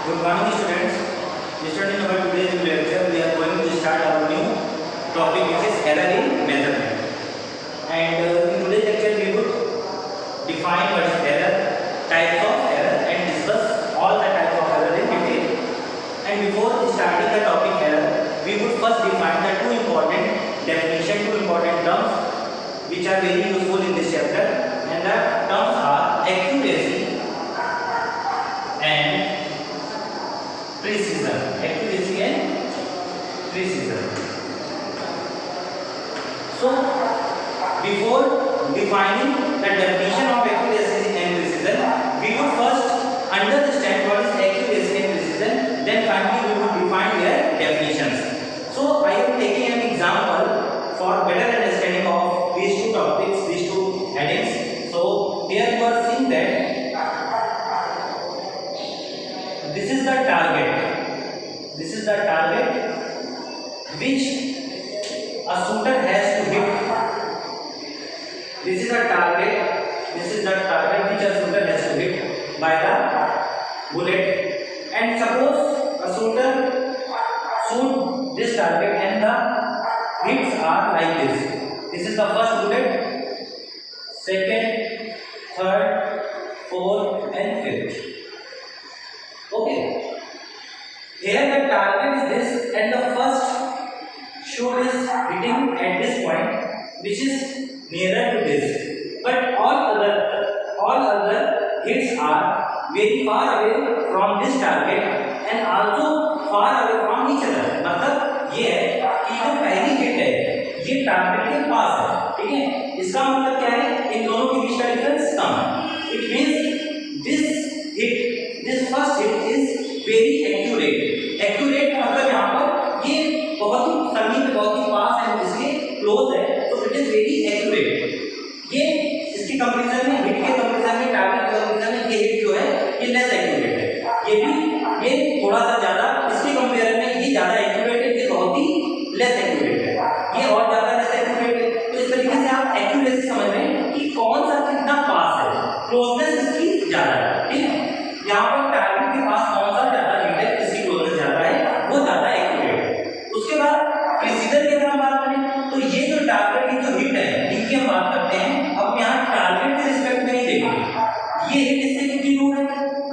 Good morning, students. Students, in our today's lecture, we are going to start our new topic, which is error in measurement. And in today's lecture, we would define what is error, types of error, and discuss all the types of error in detail. And before starting the topic error, we would first define the two important definitions, two important terms, which are very useful in this chapter. And the terms are accuracy and precision. Accuracy and precision. So before defining the definition of accuracy and precision, we would first understand what is accuracy and precision, then finally we would define their definitions. So I am taking an example for better understanding of these two topics, these two headings. So here you are seeing that this is the target. This is the target which a shooter has to hit. This is the target. This is the target which a shooter has to hit by the bullet. And suppose a shooter shoot this target and the hits are like this. This is the first bullet, second, third, fourth, and fifth. Okay. Here the target is this, and the first shoot is hitting at this point, which is nearer to this. But all other hits are very far away from this target and also far away from each other. मतलब ये है कि जो पहली hit है ये target के पास है, ठीक है? इसका मतलब क्या है? इन दोनों के बीच का डिफरेंस कम है. It means this first hit is very accurate. Accurate मतलब यहाँ पर ये बहुत ही समीप, बहुत ही पास है, इसके क्लोज है, तो इट इज वेरी एक्यूरेट. ये इसके कंपैरिजन में, हिट के कंपैरिजन में, टारगेट के कंपैरिजन में ये हिट जो है ये लेस एक्यूरेट है. ये थोड़ा सा ज्यादा, इसके कंपेयर में ये ज्यादा एक्यूरेट है, ये बहुत ही लेस एक्यूरेट है, ये और ज्यादा लेस एक्यूरेट है. तो इस तरीके से आप एक्यूरेसी समझ रहे हैं कि कौन सा कितना पास है, क्लोजनेस इसकी ज्यादा है, ठीक है? यहाँ पर टारगेट के पास कौन सा ज्यादा हिट है, इसकी क्लोजनेस ज्यादा है, वो ज्यादा एक्यूरेट है. उसके बाद प्रिसीजन की अगर हम बात करें तो ये जो टारगेट की जो हिट है इनकी हम बात करते हैं. अब यहाँ टारगेट के रिस्पेक्ट में नहीं देखेंगे, ये हिट इससे कितनी दूर है,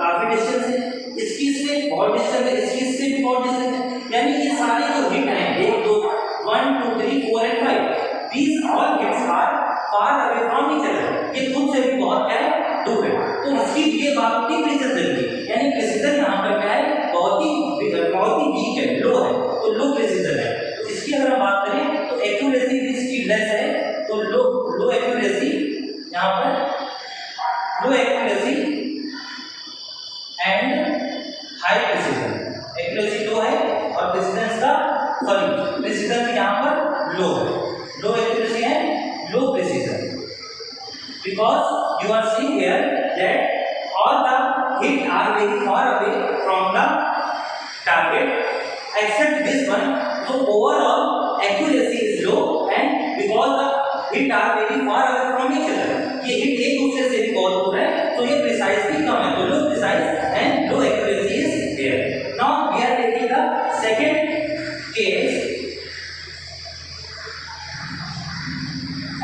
काफी डिस्टेंस है, इसकी इससे बहुत डिस्टेंस है, इसकी इससे भी बहुत डिस्टेंस है. यानी ये सारे जो हिट हैं 1 2 1 2 3 4 and 5, these all hits are far away from each other. ये खुद से भी बहुत क्या है, दूर है. तो इसकी ये बात होती प्रिसीजन की. यानी प्रिसीजन यहाँ पर क्या है, बहुत ही वीक है, लो है, तो लो प्रिसीजन है. तो इसकी अगर हम बात करें तो एक्यूरेसी इसकी लेस है, तो लो एक्यूरेसी यहाँ पर, low accuracy and high precision. Accuracy low है और प्रिसीजन का प्रिसीजन यहाँ पर लो है. Low accuracy and low precision, because you are seeing here that all the hits are very far away from the target except this one. So overall accuracy is low, and because the hits are very far away from each other, ये hit एक दूसरे से भी बहुत दूर है, तो ये प्रिसाइज भी कम है, तो low precise and low accuracy is there. Now we are taking the second case,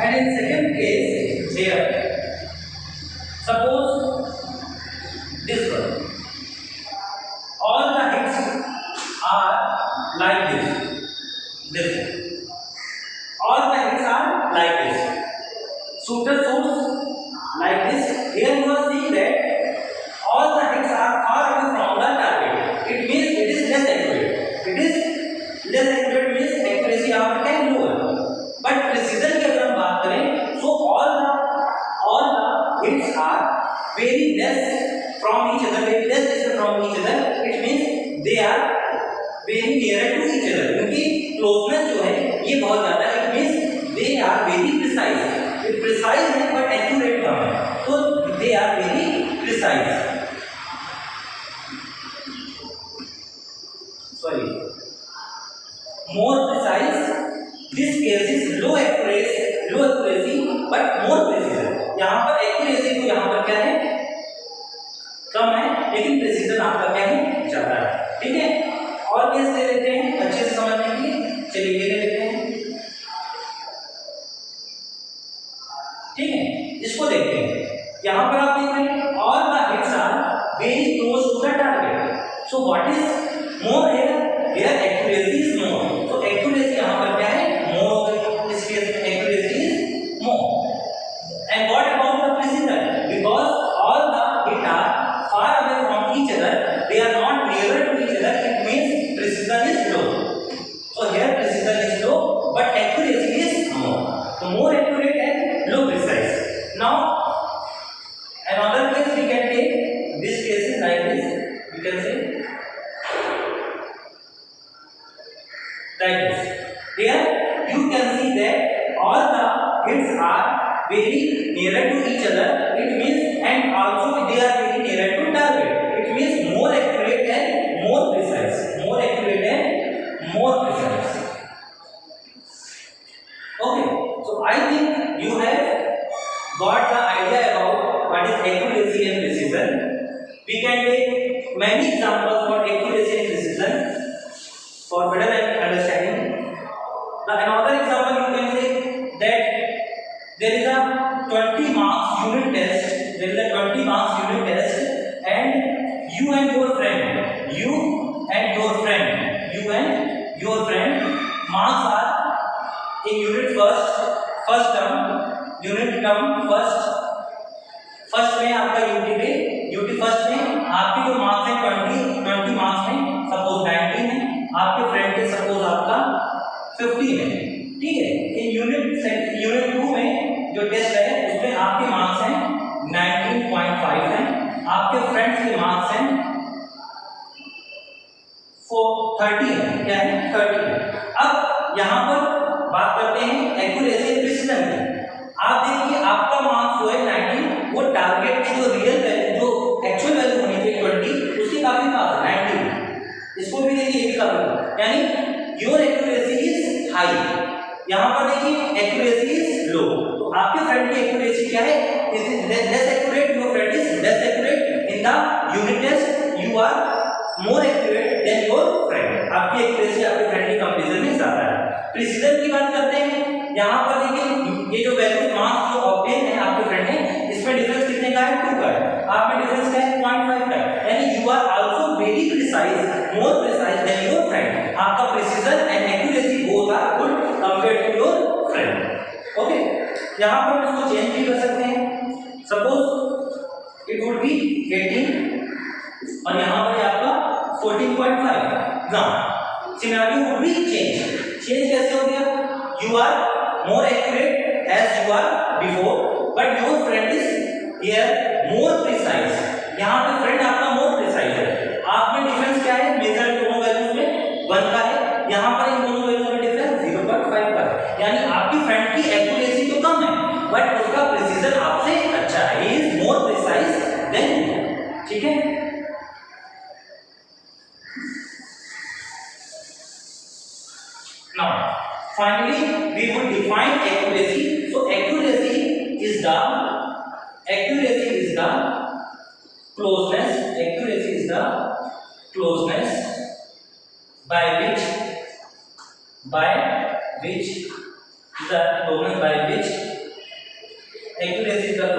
and in second case here suppose this one, all the hits are like this all the hits are like this. Shooter shoots like this. Here you are seeing that all the hits are far away from the target. It means it is less accurate. It is less accurate means accuracy आपका क्या है, lower. But precision की अगर हम बात करें so all the hits are very less from each other, very less distant from each other. It means they are very nearer to each other. क्योंकि closeness जो है ये बहुत ज़्यादा है. It means they are very precise. ये precise है but accurate कम है, तो they are very precise. More precise. This case is low accuracy but more precision. यहाँ पर एक्यूरेसी तो यहाँ पर क्या है, कम है, लेकिन प्रिसीजन आपका क्या है, ज्यादा. ठीक है, और केस ले लेते हैं अच्छे से समझने के लिए। चलिए ये ले लेते हैं, ठीक है, इसको देखते हैं। यहाँ पर आप देख रहे हैं all the hits are very close to the target. So what is more here accuracy is more. तो एक्यूरेसी यहाँ पर क्या है, मोर हो गई, इस केस में accuracy is more. And what about the precision, because all the hit are far away from each other, they are not nearer to each other, it means precision is low. So here precision is low, but accuracy is more. So more accurate and low precise. Now another case we can take. This case is like this. We can say like this. Here you can see that all the hits are very nearer to each other. It means, and also they are very nearer to target. It means more accurate and more precise. More accurate and more precise. Okay, so I think you have got the idea about what is accuracy and precision. We can take many examples for accuracy and precision for better understanding. The another example you can say that there is a 20 marks unit test. There is a 20 marks unit test, and you and your friend, marks are in unit first term first में आपका UT first में आपके जो marks हैं 20 marks में suppose 19 है, आपके friend के सपोज आपका 15 है, ठीक है। इन यूनिट 2 में जो टेस्ट है उसमें आपके मार्क्स हैं 19.5 हैं, आपके फ्रेंड्स के मार्क्स हैं 30 है, क्या है 30 है। अब यहाँ पर बात करते हैं एक्यूरेसी एंड प्रिसिजन की। आप देखिए आपका मार्क्स जो है 19, वो टारगेट की जो रियल वैल्यू, जो एक्चुअल वैल्यू होनी चाहिए 20, उसके काफी पास है 19। इसको भी देखिए, ये भी काफी, यानी योर एक्यूरेसी इज हाई। यहाँ पर देखिए एक्यूरेसी इज लो, तो आपके फ्रेंड की एक्यूरेसी क्या है, is less accurate, your friend is less accurate in the unit test, you are more accurate than your friend. आपकी एक्यूरेसी आपके फ्रेंड के कंपैरिजन में ज्यादा है। प्रिसिजन की बात करते हैं, यहाँ पर देखिए ये जो वैल्यू मार्क्स जो ऑब्टेन है आपके फ्रेंड ने, इसमें डिफरेंस कितने का है, 2 का है, आप में डिफरेंस क्या है 0.5 का है, यानी you are also very precise, more precise than your friend. आपका precision and accuracy both are good compared to your friend. Okay, यहाँ पर हम इसको चेंज भी कर सकते हैं, सपोज इट वुड बी 18 और यहाँ पर आपका 14.5। Now scenario would be change कैसे हो गया, you are more accurate as you are before, but your friend is here more precise। यहाँ पे फ्रेंड आपका more precise है। आप में डिफरेंस क्या है, मेजर दोनों वैल्यूज में 1 का है, यहाँ पर इन दोनों वैल्यूज में डिफरेंस 0.5 का है, यानी आपकी फ्रेंड की एक्यूरेसी तो कम है बट उसका प्रिसिजन आपसे अच्छा है, he is more precise than you। ठीक है, now finally we would define accuracy। So accuracy is the closeness by which accuracy is the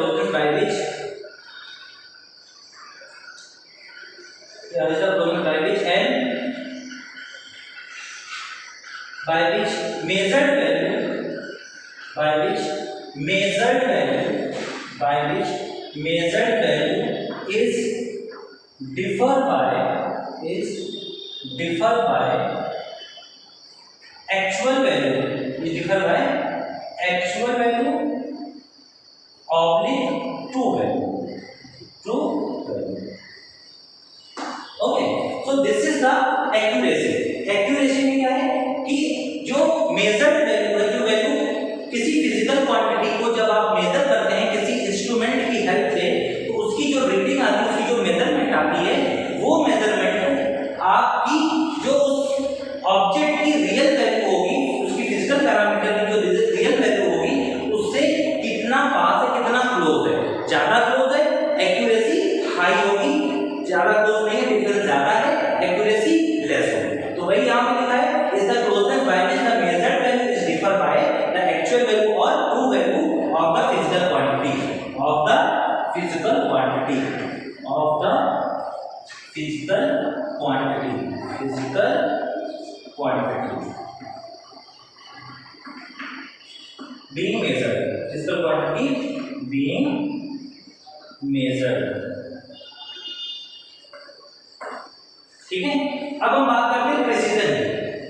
closeness by which and by which measured value is differ by actual value oblique true value। Okay, so this is the accuracy में क्या है कि जो measured value है, जो value किसी physical quantity को जब आप मेजर करते हैं किसी इंस्ट्रूमेंट की हेल्प से, तो उसकी जो रीडिंग आती है, उसकी जो मेजरमेंट आती है, वो मेजरमेंट आपकी जो उस ऑब्जेक्ट की रियल वैल्यू होगी, उसकी फिजिकल पैरामीटर की जो रियल वैल्यू होगी, उससे कितना पास है, कितना क्लोज है। ज्यादा क्लोज है एक्यूरेसी हाई होगी, ज्यादा क्लोज नहीं है डिफरेंस ज्यादा है accuracy quantity being measured, physical quantity being measured। ठीक है, अब हम बात करते हैं प्रिसीजन की।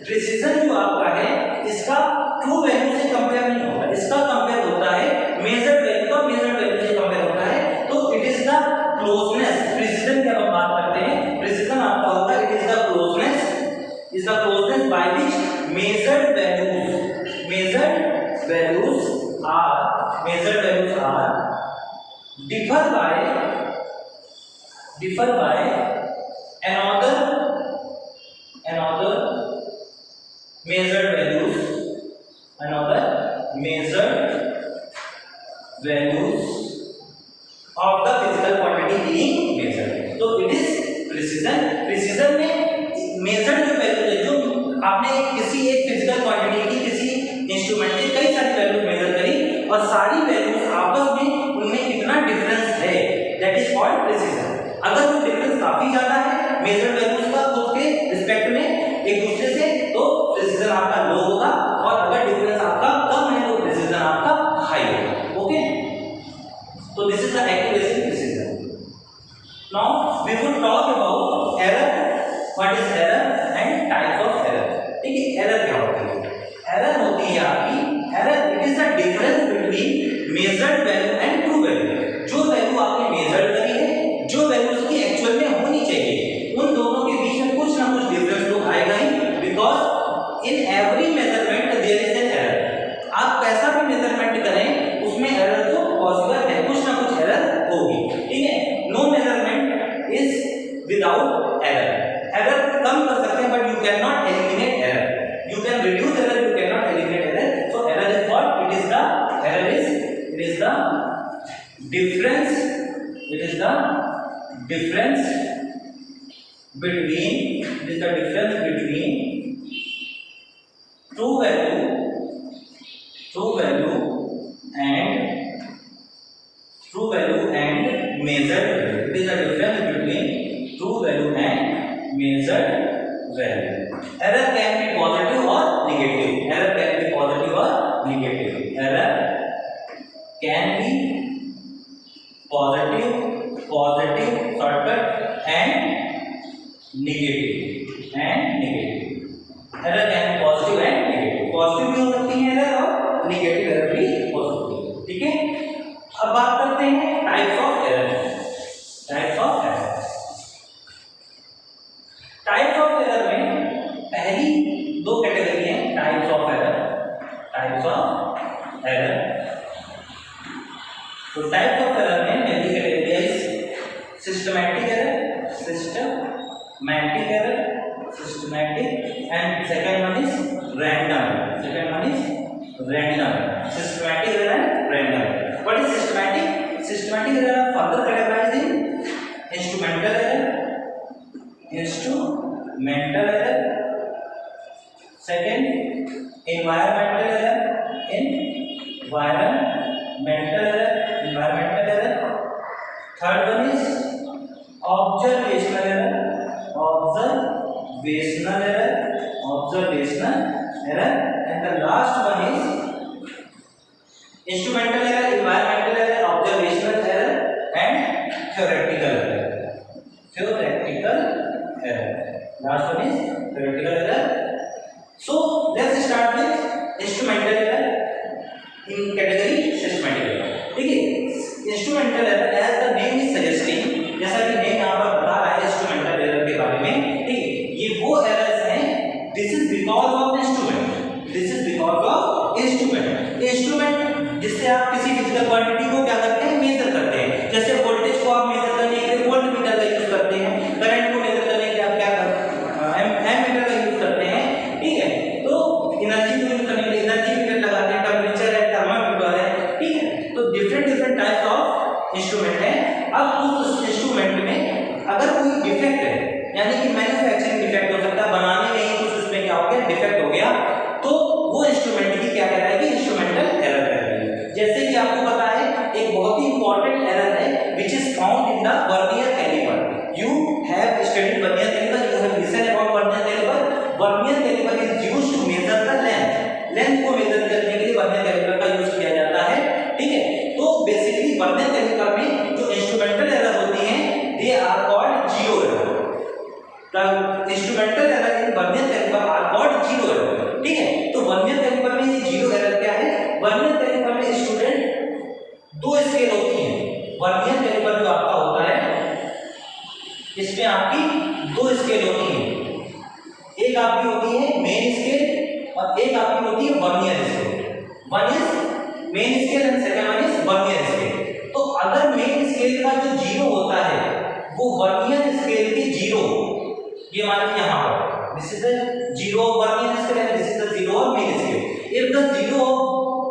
प्रिसीजन जो आपका है इसका ट्रू वैल्यू से कंपेयर नहीं होगा, इसका कंपेयर होता है मेजर्ड वैल्यू का मेजर्ड वैल्यू से कंपेयर होता है। तो it is the closeness, precision की हम बात करते हैं, प्रिसीजन आपका होगा it is the closeness by which measured values are differ by another measured values of the physical quantity being measured। तो it is precision में measured जो वैल्यू है, जो आपने किसी एक फिजिकल क्वांटिटी की किसी इंस्ट्रूमेंट से कई सारी वैल्यू मेजर करी और सारी वैल्यूज आपस में उनमें कितना डिफरेंस है, दैट इज कॉल्ड प्रिसीजन। अगर वो डिफरेंस काफी ज्यादा है मेजर्ड वैल्यूज का खुद के रिस्पेक्ट में एक दूसरे से, तो प्रिसीजन आपका लो होगा, और अगर डिफरेंस आपका कम है तो प्रिसीजन आपका हाई होगा। ओके, तो this is the accuracy in precision. Now we will talk about error, what is error and types of error. ठीक है, एरर क्या होती है? एरर होती है आपकी, error it is the difference between measured value and true value. जो value आपने मेजर करी है, जो वैल्यू उसकी एक्चुअल में होनी चाहिए, उन दोनों के बीच में कुछ ना कुछ डिफरेंस तो आएगा ही, because in every measurement there is an error. आप कैसा भी मेजरमेंट करें उसमें एरर तो पॉसिबल है, कुछ ना कुछ एरर होगी। ठीक है, no measurement is without error. Error कम कर सकते हैं but you can not eliminate error, you can reduce error, you cannot eliminate error। so error is what? it is the difference between true value and measured value। it is the difference between true value and measured value। error can be positive or negative, error can be positive or negative, error can be positive shortcut and negative error can be positive and negative। Positive भी हो सकती है error और negative error भी हो सकती है। ठीक है, अब बात करते हैं types of error. Types of error में पहली दो कैटेगरी है टाइप्स ऑफ एरर। तो टाइप्स ऑफ एरर में पहली कैटेगरी है systematic error, and second one is random. Systematic error and random. What is systematic? Systematic error further categorised in instrumental error, second environmental error, third one is observational error, and the last one is instrumental error, environmental error, observational error and theoretical error। Last one is theoretical error। So let's start with instrumental error in category systematic error। ठीक है, instrumental error as the name is suggesting, जैसा कि name यहाँ पर बता रहा है instrumental error के बारे में। ठीक है, ये वो errors हैं, this is because of instrument जिससे आप किसी फिजिकल क्वांटिटी को क्या करते हैं, मेजर करते हैं। जैसे वोल्टेज को आप मेजर करने के लिए वोल्टमीटर का यूज करते हैं, करंट को मेजर करने के लिए आप क्या एमीटर का यूज करते हैं। ठीक है, तो एनर्जी को यूज करने के लिए एनर्जी मीटर लगाते हैं, टेम्परेचर है, थर्मामीटर है। ठीक है, तो डिफरेंट टाइप्स ऑफ इंस्ट्रूमेंट है। अब उस इंस्ट्रूमेंट में अगर कोई डिफेक्ट है, यानी कि मैन्युफैक्चरिंग डिफेक्ट हो सकता है, बनाने में ही कुछ उसमें क्या हो गया, डिफेक्ट हो गया, तो वो इंस्ट्रूमेंट की क्या कहलाएगी, इंस्ट्रूमेंटल एरर कहलाएगी। जैसे कि आपको पता है एक बहुत है मेन स्केल और एक आपकी होती है vernier scale. One is main scale and second one is vernier scale. तो अगर मेन स्केल का जो जीरो होता है वो वर्नियर स्केल के जीरो, ये मान लीजिए यहाँ पर this is the zero of vernier scale and this is the zero of main scale. If the zero of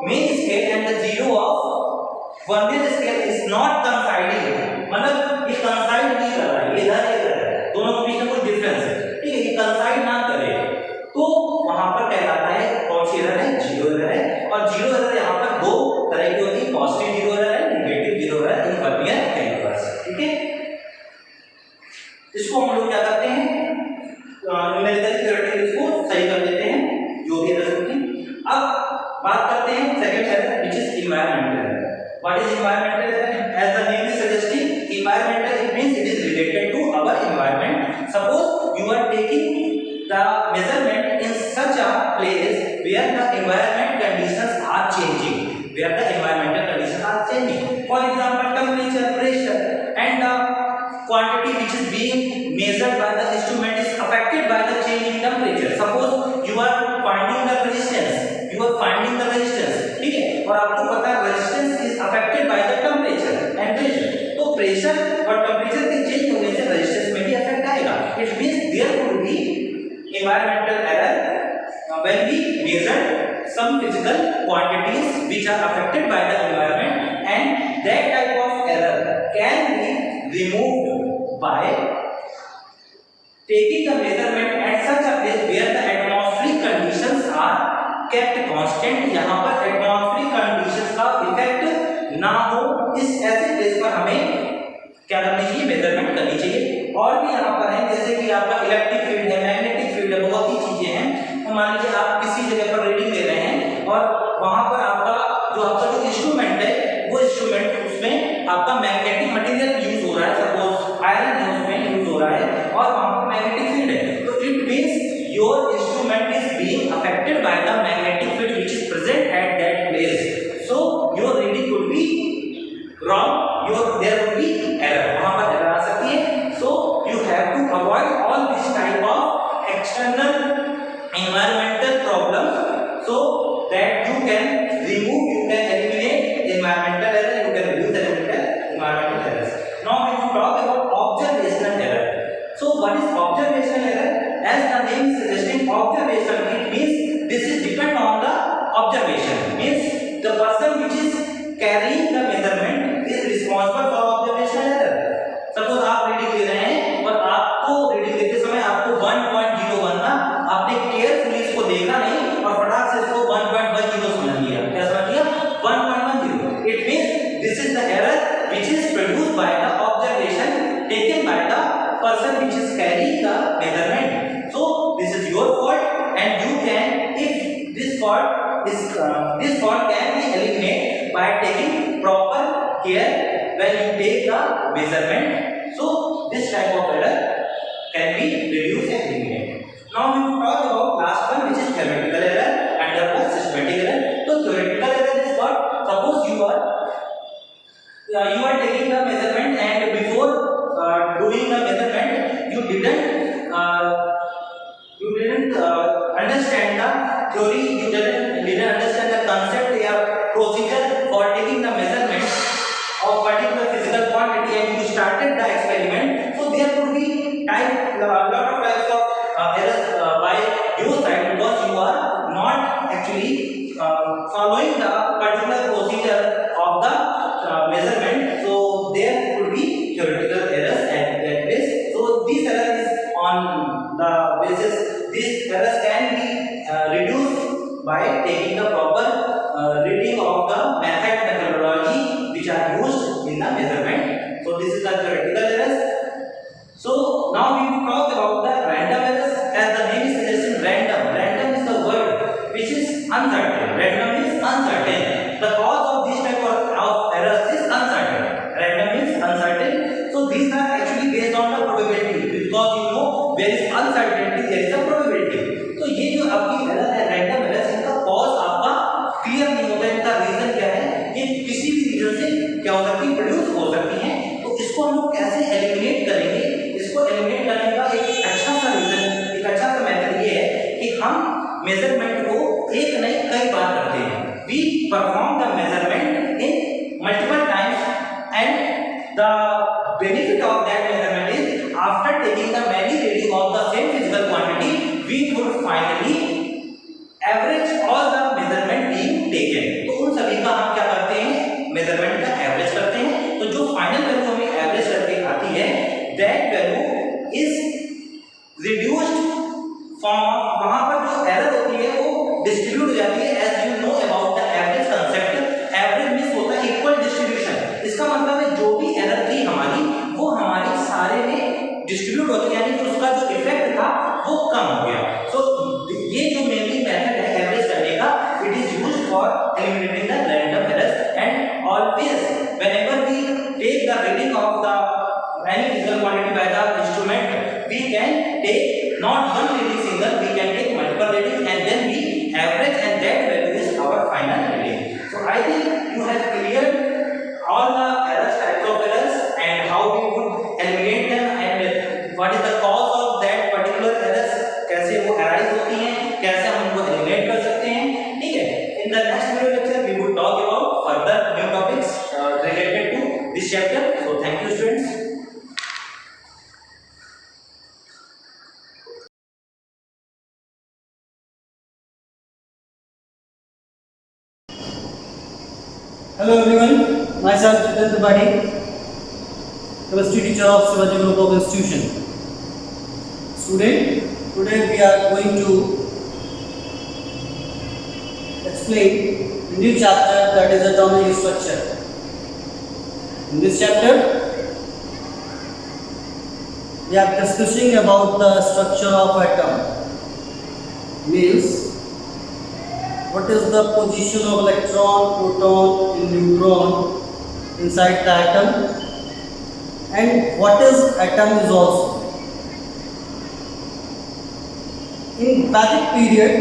main scale and the zero of vernier scale is not coinciding, मतलब ये कंसाइड नहीं कर रहा है, इधर है, दोनों के बीच में कोई डिफरेंस है, ठीक है, ये कंसाइड ना करे तो वहां पर कहलाता है कौन सी एरर है, जीरो एरर है। और जीरो एरर यहाँ पर दो तरह की होती है, पॉजिटिव जीरो एरर है, negative zero error in vernier callipers, ठीक है। इसको हम लोग क्या करते हैं, न्यूमेरिकल थ्योरेटिकल इसको सही कर देते हैं जो भी एरर होती है। अब बात करते हैं second error which is environmental error. What is environmental error? As the name is suggesting, environmental it means it is related to our environment. Suppose you are taking the measurement in such a place where the environment conditions are changing, where the environmental conditions are changing. For example, temperature, pressure and the quantity which is being measured by the instrument is affected by the change in temperature. Suppose you are finding the resistance, ठीक है, और आपको पता है resistance is affected by the temperature and pressure. तो pressure और temperature के change होने से रेजिस्टेंस में भी इफेक्ट आएगा। It means there could be environmental error when we measure some physical quantities which are affected by the environment, and that type of error can be removed by taking the measurement at such a place where the atmospheric conditions are kept constant। यहाँ पर atmospheric conditions का effect ना हो, इस ऐसे place पर हमें क्या करनी चाहिए, मेजरमेंट करनी चाहिए। और भी यहाँ पर है जैसे कि आपका इलेक्ट्रिक फील्ड है, मैग्नेटिक फील्ड है, बहुत ही चीजें हैं। तो मान लीजिए आप किसी जगह पर रीडिंग दे रहे हैं और वहां पर आपका जो इंस्ट्रूमेंट है वो इंस्ट्रूमेंट उसमें आपका मैग्नेटिक मटेरियल यूज हो रहा है, सपोज आयरन है उसमें यूज हो रहा है और वहां पर मैग्नेटिक फील्ड है, तो it means your instrument is being affected by the magnetic field which is present at that place. So your reading could be wrong, there will be error, वहां पर error आ सकती है। So you have to avoid all this type of external environmental problems so that you can remove, you can eliminate environmental error, you can reduce environmental errors. Now we will talk about observational error. So what is observational error? As the name is suggesting observation, it means this is depend on the observation, means the person which is carrying the measurement is responsible for observational error। Suppose आप reading ले रहे हैं और आपको reading लेते समय आपको 1.01 ना, आपने केयरफुली इसको देखा नहीं और फटाक से इसको 1.10 समझ लिया। क्या समझ लिया? 1.10। It means this is the error which is produced by the observation taken by the person which is carrying the measurement. So this is your fault and you can, if this fault can be eliminated by taking proper care when you take the measurement. So this type of error can be reduced and eliminated. Now we will talk about last one, which is theoretical error and the systematic error. So theoretical error is what? Suppose you are taking the measurement and before doing the measurement you didn't understand the theory, you didn't understand the concept or procedure for taking the measurement of particular physical quantity and you started the experiment. So there could be lot of types of errors by your side because you are not actually following the particular procedure of the measurement. So there could be theoretical errors at that place. So this error is on the basis, these errors can be reduced by taking the proper reading of the methodology which are used in the measurement. So this is the theoretical errors. So now we will talk about the random errors. As the name is suggesting, random is the word which is uncertain. Random is uncertain. The cause of this type of errors is uncertain. Random is uncertain. So these are actually based on the probability, because you know there is uncertainty, there is a probability. तो ये जो आपकी error है, random error, इनका cause आपका हम measurement को एक नहीं कई बार करते हैं. We perform the measurement in multiple times and the benefit of that measurement is after taking the many reading of the same physical quantity we would finally average all the measurement being taken. तो उन सभी का हम क्या करते हैं, measurement का average करते हैं. तो जो फाइनल वैल्यू हमें एवरेज करके आती है that value is reduced from, वहां पर जो एरर होती है वो डिस्ट्रीब्यूट हो जाती है. As you know about the average concept, average means होता है इक्वल डिस्ट्रीब्यूशन. इसका मतलब है जो भी एरर थी हमारी वो हमारी सारे में डिस्ट्रीब्यूट होती है, यानी कि उसका जो इफेक्ट था वो कम हो गया. सो ये जो मेनली मेथड है एवरेज करने का, it is used for eliminating the random errors. And always whenever we take the reading of the any physical quantity by the instrument, we can take not one reading single, we can take multiple readings and then we average, and that value is our final reading. So I think you have cleared all the errors, types of errors and how we would eliminate them and what is the cause of that particular errors, कैसे वो arise होती हैं, कैसे हम उनको eliminate कर सकते हैं. ठीक है. In the next video lecture we will talk about further new topics related to this chapter. So thank you students. Hello everyone, myself Jiten Tripathi, chemistry teacher of Shivaji Group of Institution. Student, today we are going to explain a new chapter, that is atomic structure. In this chapter, we are discussing about the structure of atom. Means what is the position of electron, proton and neutron inside the atom, and what is atom is also. In Vedic period,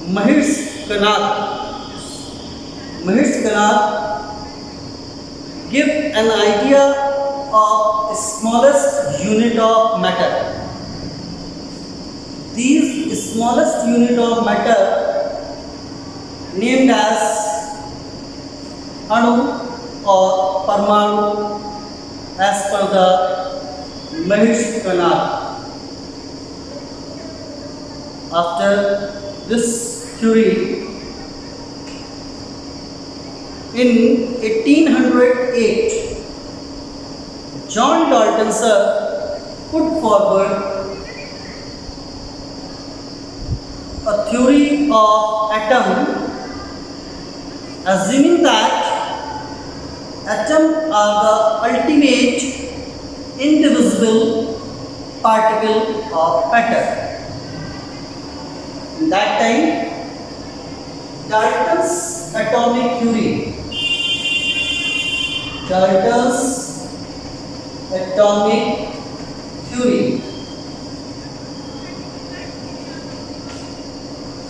Maharishi Kanad give an idea of smallest unit of matter. These smallest unit of matter named as Anu or Parmanu as per the Maharishi Kanad. After this theory, in 1808, John Dalton sir put forward a theory of atom, assuming that atoms are the ultimate indivisible particle of matter. In that time, Dalton's atomic theory,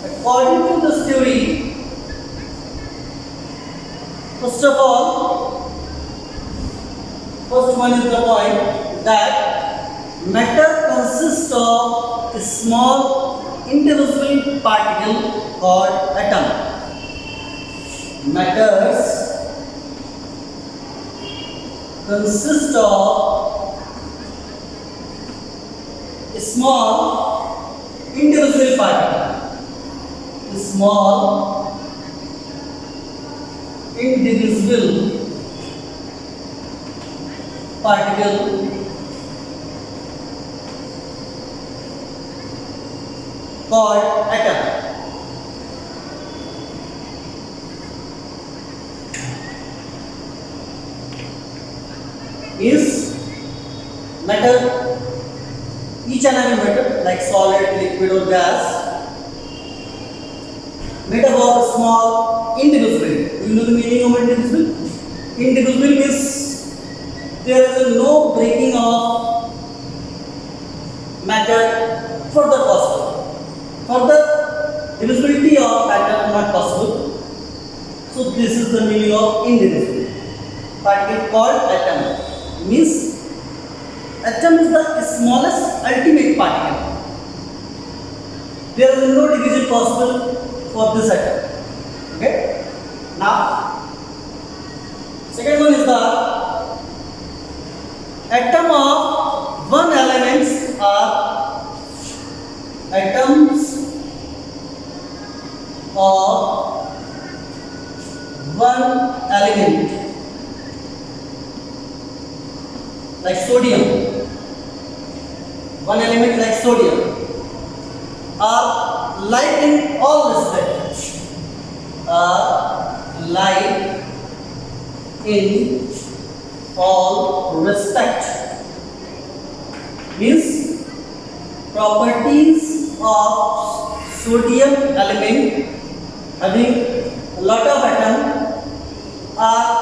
according to this theory, first of all, first one is the point that matter consists of a small indivisible particle called atom. Matters consist of a small indivisible particle. A small indivisible particle called atom. Is matter, each and every matter like solid, liquid or gas, made up of small indivisible. Do you know the meaning of indivisible? Indivisible means there is no breaking of matter further possible. Further divisibility of matter not possible. So this is the meaning of indivisible. Particle called atom. Means atom is the smallest ultimate particle. there is no division possible for this atom. Okay. Now, second one is the atom of one elements are atoms of one element like sodium. One element like sodium are like in all respects. Like in all respect means properties of sodium element having a lot of atom are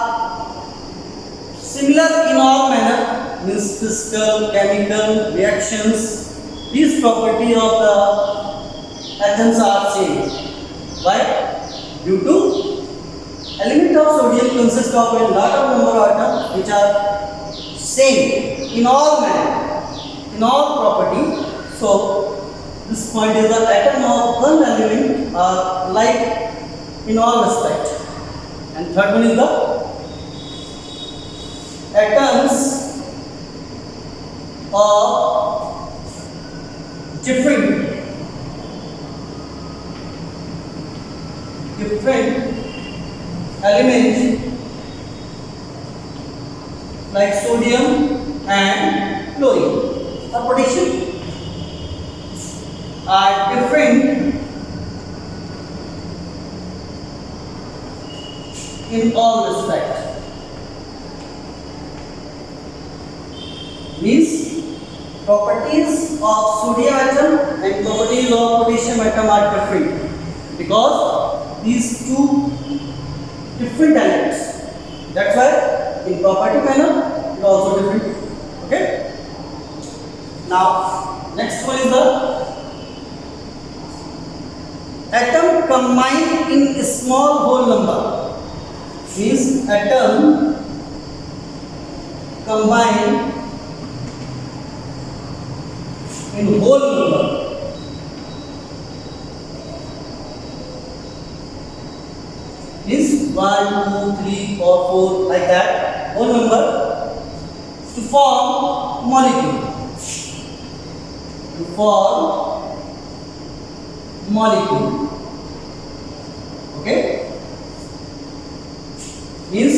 similar in all manner, means physical, chemical reactions. These properties of the atoms are same. Why? Due to element of sodium consists of a lot of number of atoms which are same in all manner, in all property. So this point is the atom of one element are like in all respect. And third one is the atoms of different elements like sodium and chlorine or potassium are different in all respect. Means properties of sodium atom and properties of potassium atom are different because these two different elements. That's why in property manner it is also different. Okay. Now next one is the atom combined in a small whole number. Means atom combined in whole number. Means 1, 2, 3, 4, 4 like that whole number to form molecule. To form molecule. Okay. Means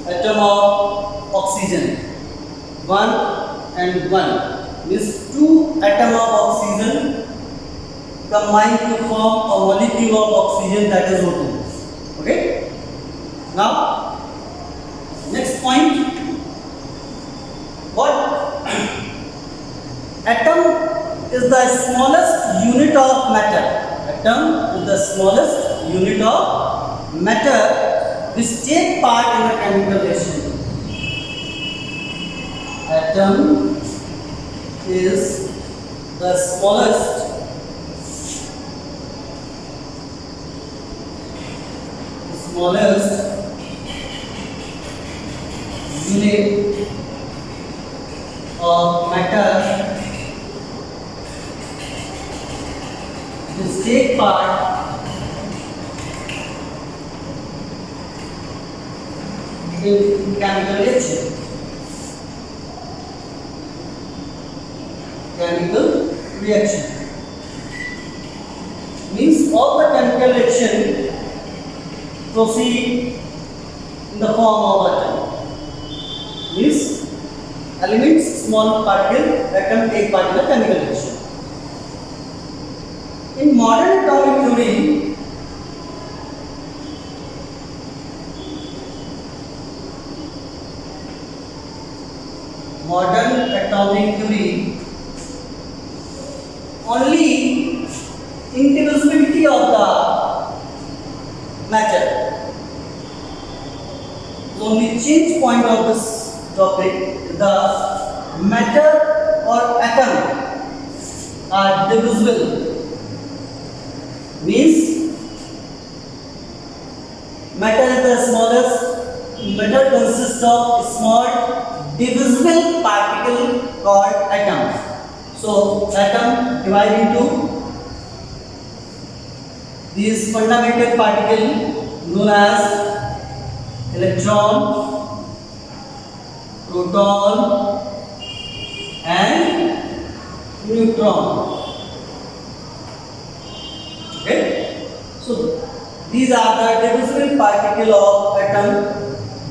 atom of oxygen 1 and 1 means 2 atom of oxygen combine to form a molecule of oxygen, that is O2. Okay. Now next point, what atom is the smallest unit of matter. Atom is the smallest unit of matter which take part in a chemical reaction. Atom is the smallest unit of matter which take part in chemical reaction. Chemical reaction means all the chemical reaction proceed in the form of atom. Means elements, small particle, atom take part in the chemical reaction. In modern atomic theory, only indivisibility of the matter. The only change point of this topic, the matter or atom are divisible. Means matter is the smallest. Matter consists of small divisible particle called atom. So atom divide into these fundamental particles known as electron, proton and neutron. Okay, so these are the divisible particle of atom.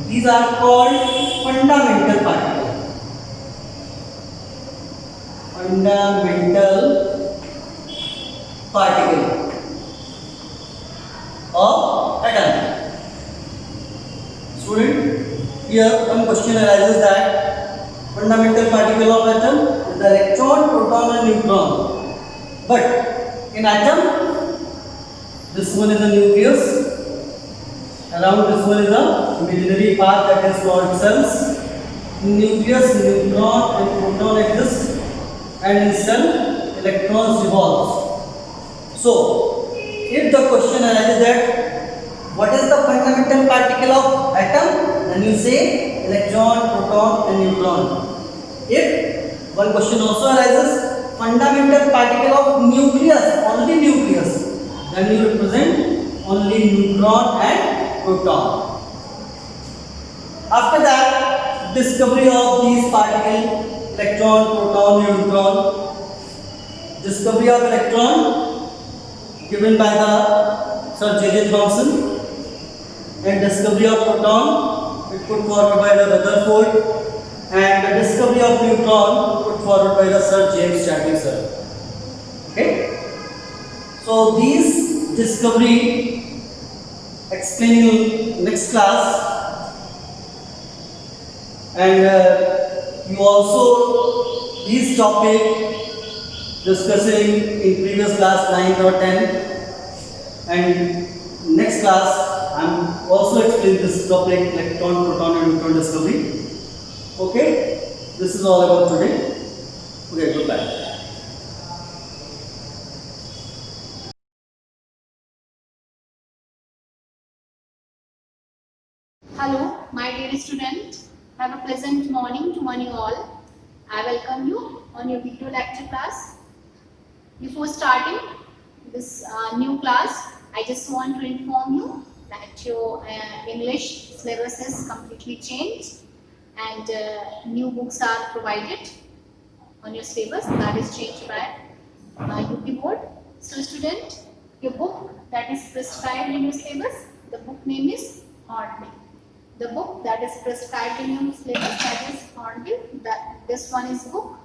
These are called fundamental particles. Fundamental particle of atom. Student, here one question arises that fundamental particle of atom is the electron, proton and neutron. But in atom, this one is the nucleus. Around this one is the imaginary part that is called cells. In nucleus, neutron and proton exist, and in cell, electrons revolve. So, if the question arises that what is the fundamental particle of atom, then you say electron, proton and neutron. If one question also arises fundamental particle of nucleus, only nucleus, then you represent only neutron and proton. After that, discovery of these particles, electron, proton, neutron. Discovery of electron given by the Sir J.J. Thomson, and discovery of proton it put forward by the Rutherford, and the discovery of neutron put forward by the Sir James Chadwick sir. Okay, so these discovery explaining in next class, and you also these topic discussing in previous class 9 or 10, and next class I am also explaining this topic electron, proton and neutron discovery. Okay, this is all about today. Okay, goodbye. Hello, my dear student. Have a pleasant morning to one you all. I welcome you on your video lecture class. Before starting this new class, I just want to inform you that your English syllabus is completely changed and new books are provided on your syllabus that is changed by UP board. So student, your book that is prescribed in your syllabus, the book name is Hornbill. The book that is prescribed in your syllabus, that is Hornbill. This one is book.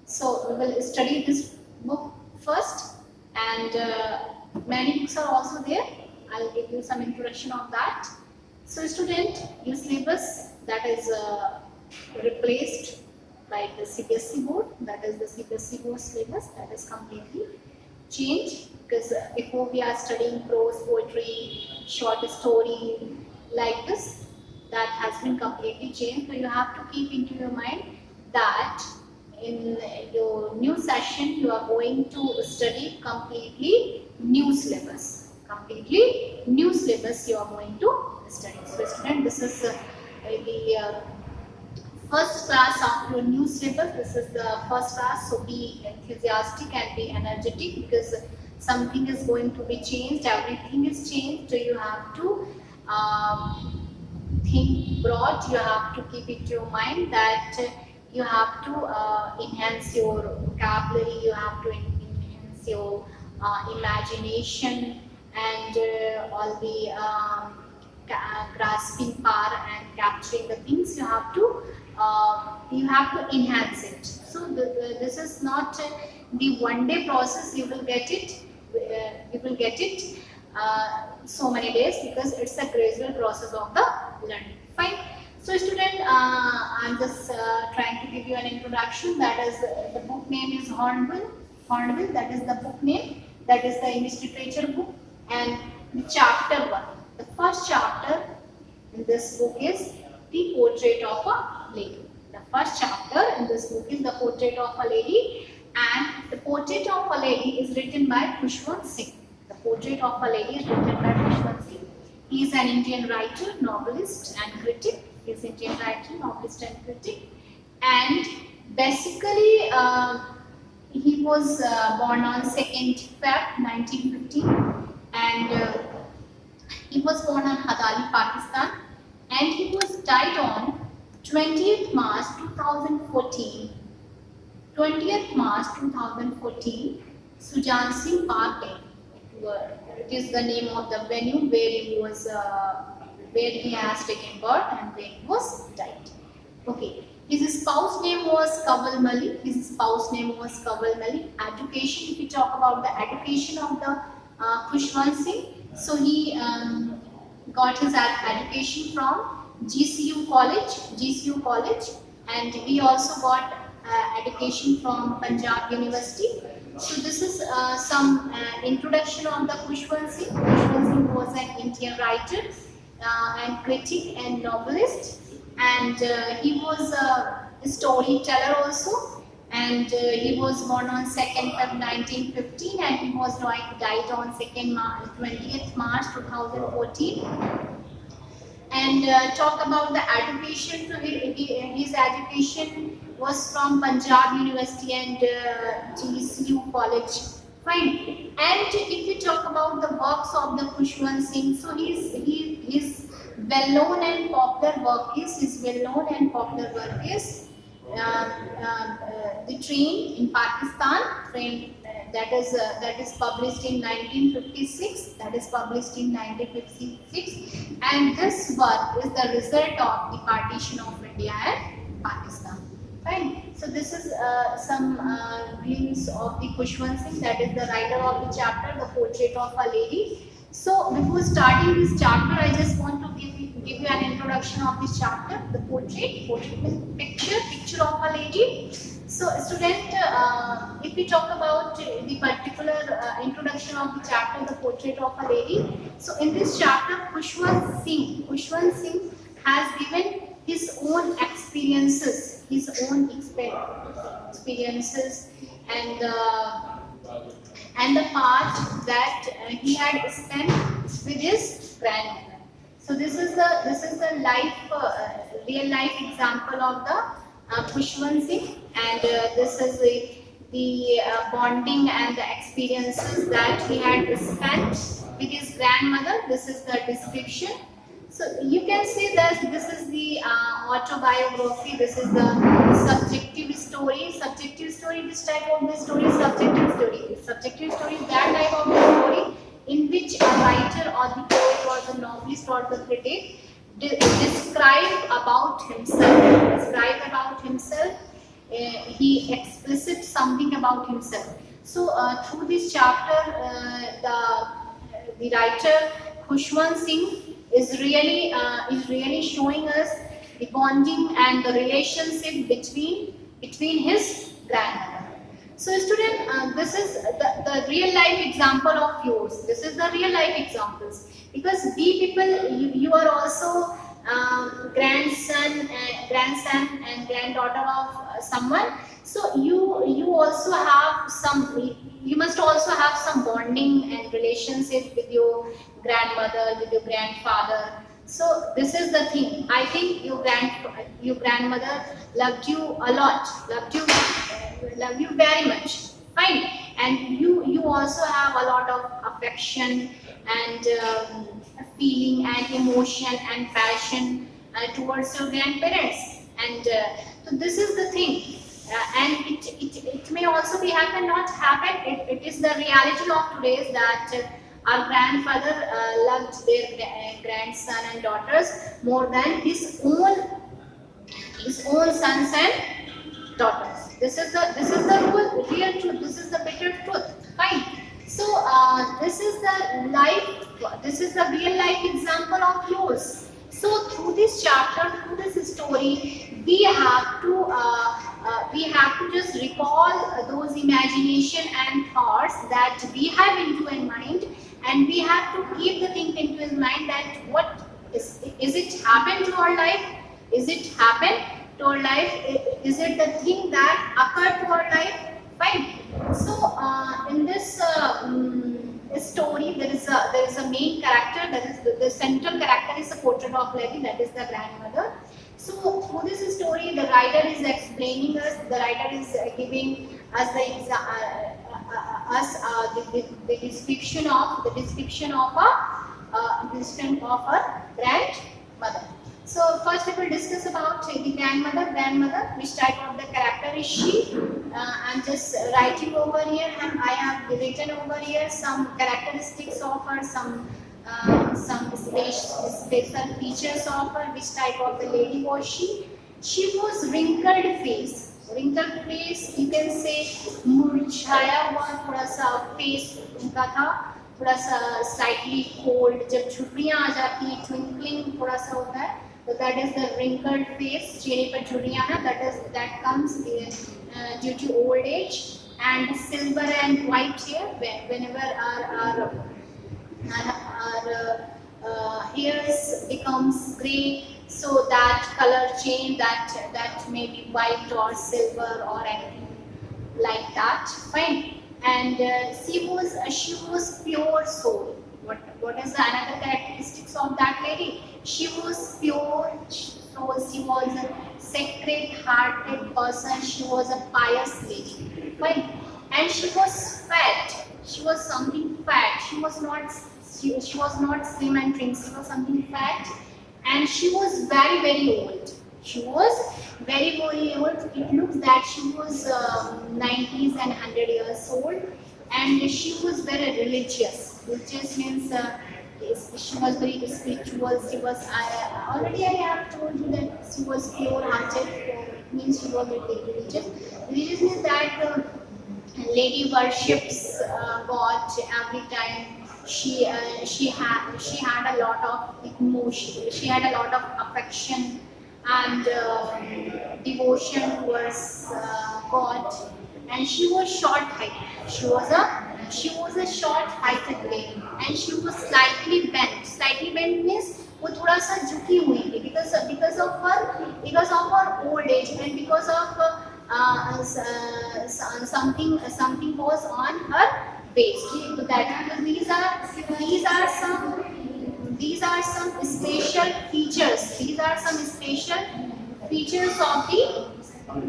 So we will study this book first, and many books are also there. I'll give you some introduction of that. So student, your syllabus that is replaced by the CBSE board, that is the CBSE board syllabus that is completely changed, because before we are studying prose, poetry, short story like this, that has been completely changed. So you have to keep into your mind that in your new session you are going to study completely new syllabus. Completely new syllabus you are going to study. So student, this is the first class of your new syllabus. This is the first class, so be enthusiastic and be energetic, because something is going to be changed, everything is changed. So you have to think broad, you have to keep it to your mind that you have to enhance your vocabulary, you have to enhance your imagination and all the grasping power and capturing the things. You have to enhance it. So this is not the one day process. You will get it. You will get it so many days, because it's a gradual process of the learning. Fine. So student, I'm just trying to give you an introduction. That is, the book name is Hornbill. Hornbill, that is the book name. That is the English literature book. And the chapter 1, the first chapter in this book is the portrait of a lady. The first chapter in this book is the portrait of a lady, and the portrait of a lady is written by Khushwant Singh. The portrait of a lady is written by Khushwant Singh. He is an Indian writer, novelist and critic. He is an Indian writer, novelist and critic. And basically, he was born on 2nd Feb 1915 and he was born in Hadali, Pakistan, and he was died on 20th March 2014. 20th March 2014, Sujan Singh Park, Delhi. It is the name of the venue where he was, where he has taken birth and where he was died. Okay. His spouse name was Kaval Mali. His spouse name was Kaval Mali. Education, if we talk about the education of the Khushwant Singh, so he got his education from GCU College, and he also got education from Punjab University. So this is some introduction of the Khushwant Singh. Khushwant Singh was an Indian writer and critic and novelist, and he was a storyteller also, and he was born on 2nd Feb 1915, and he was died on 20th March 2014. And talk about the education. So his education was from Punjab University and GCU College. Fine. And if we talk about the works of the Khushwant Singh, so his well-known and popular work is The Train in Pakistan. Train that is published in 1956. And this work is the result of the partition of India and Pakistan. Fine. So this is some glimpse of the Khushwant Singh, that is the writer of the chapter, The Portrait of a Lady. So before starting this chapter, I just want to give you an introduction of this chapter. The portrait means picture of a lady. So student, if we talk about the particular introduction of the chapter, The Portrait of a Lady. So in this chapter, Khushwant Singh has given his own experiences, and the part that he had spent with his grandmother. So this is the real life example of the Khushwant Singh, and this is the bonding and the experiences that he had spent with his grandmother. This is the description. So you can say that this is the autobiography. This is the subjective story. Which type of the story? Subjective story is that type of the story in which a writer or the poet or the novelist or the critic describe about himself. He explicit something about himself. So through this chapter, the writer Khushwant Singh is really showing us the bonding and the relationship between his grandmother. So student, this is the real life example of yours. This is the real life examples, because we people, you are also grandson and granddaughter of someone. So you also have you must also have some bonding and relationship with your grandmother, with your grandfather. So this is the thing. I think your grandmother loved you a lot, loved you very much. Fine. And you also have a lot of affection and feeling and emotion and passion towards your grandparents. And so this is the thing. And it may also be happen, not happen. It is the reality of today that our grandfather loved their grandson and daughters more than his own sons and daughters. This is the real truth. This is the bitter truth. Fine. So this is the real life example of yours. So through this chapter, through this story, we have to just recall those imagination and thoughts that we have into in mind, and we have to keep the thing into his mind that what is it happened to our life? Is it happened to our life? Is it the thing that occurred to our life? Fine. So in this story, there is a main character. That is the central character is a portrait of lady. That is the grandmother. So through this story, the writer is explaining us. The writer is giving us the description of her grandmother. So first we will discuss about the grandmother. Which type of the character is she? I'm just writing over here, and I have written over here some characteristics of her, some special features of her. Which type of the lady was she? She was wrinkled face. Wrinkled face, you can say मुरझाया हुआ थोड़ा सा face उनका था, थोड़ा सा slightly cold. जब झुर्रियाँ आ जाती हैं, twinkling थोड़ा सा होता है, तो that is the wrinkled face. चेहरे पर झुर्रियाँ ना, that comes due to old age. And silver and white hair. Whenever our hairs becomes grey, so that color change, that may be white or silver or anything like that. Fine. And she was pure soul. What is the another characteristics of that lady? She was pure soul. She was a sacred-hearted person. She was a pious lady. Fine. And she was fat. She was something fat. She was not slim and trim. She was something fat. And she was very, very old. She was very, very old. It looks that she was 90s and 100 years old. And she was very religious. Religious means she was very spiritual. She was, already I have told you that she was pure-hearted. It means she was very religious. Religious means that lady worships God every time. She had a lot of emotion. She had a lot of affection and devotion towards God. And she was short-heighted. She was a short-heighted lady, and she was slightly bent. Slightly bent means वो थोड़ा सा झुकी हुई थी because of her old age, and because of something was on her waist. So that these are some special features. These are some special features of the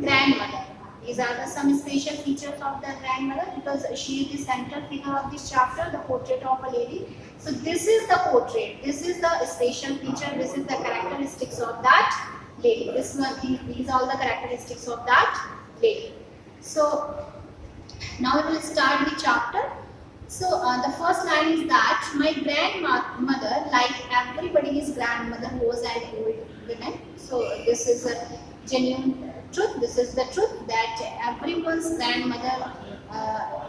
grandmother. These are some special features of the grandmother, because she is the central figure of this chapter, the portrait of a lady. So this is the portrait. This is the special feature. This is the characteristics of that lady. These are all the characteristics of that lady. So now we will start the chapter. So the first line is that my grandmother, like everybody's grandmother, was an old woman. So this is a genuine truth. This is the truth that everyone's grandmother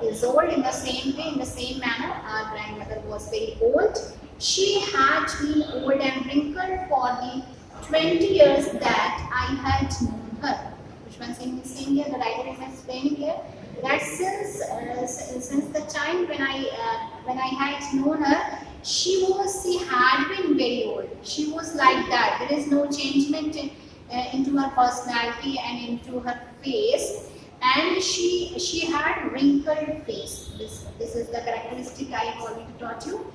is old in the same way, in the same manner. Our grandmother was very old. She had been old and wrinkled for the 20 years that I had known her. Which one saying here? The writer is explaining here that since the time when I had known her, she had been very old. She was like that. There is no changement into her personality and into her face, and she had wrinkled face. This is the characteristic I have already taught you.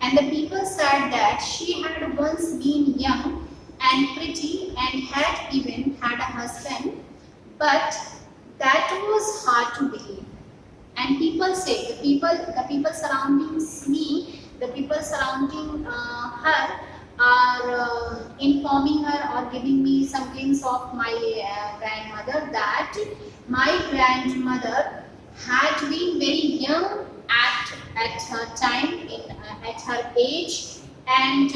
And the people said that she had once been young and pretty and had even had a husband, but that was hard to believe. And people say, the people surrounding me, the people surrounding her are informing her or giving me some glimpse of my grandmother, that my grandmother had been very young at her time, at her age, and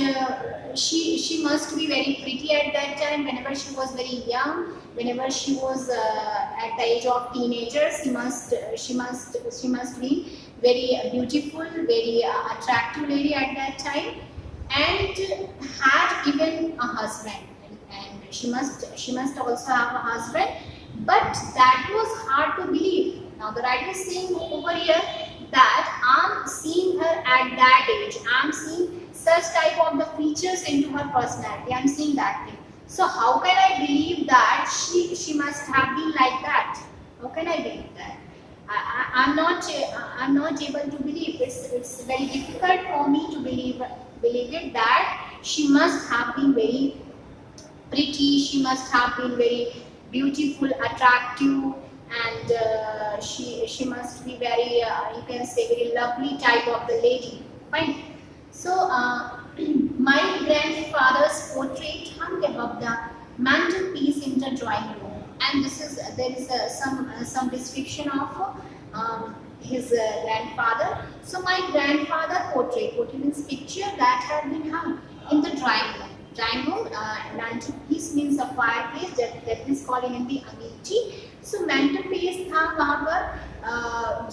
she must be very pretty at that time. Whenever she was very young, whenever she was at the age of teenager, she must be very beautiful, very attractive lady at that time, and had even a husband, and she must also have a husband, but that was hard to believe. Now the writer is saying over here that I'm seeing her at that age, I'm seeing such type of the features into her personality, I'm seeing that thing. So how can I believe that she must have been like that? How can I believe that? I'm not able to believe. It's very difficult for me to believe it, that she must have been very pretty, she must have been very beautiful, attractive, and she must be very you can say very lovely type of the lady. Fine. So my grandfather's portrait hung above the mantelpiece in the drawing room, and this is there is some description of his grandfather. So my grandfather portrait means picture that had been hung in the drawing room. Drawing room, mantelpiece means a fireplace, that is called in Hindi ameeti. So mantelpiece था वहाँ पर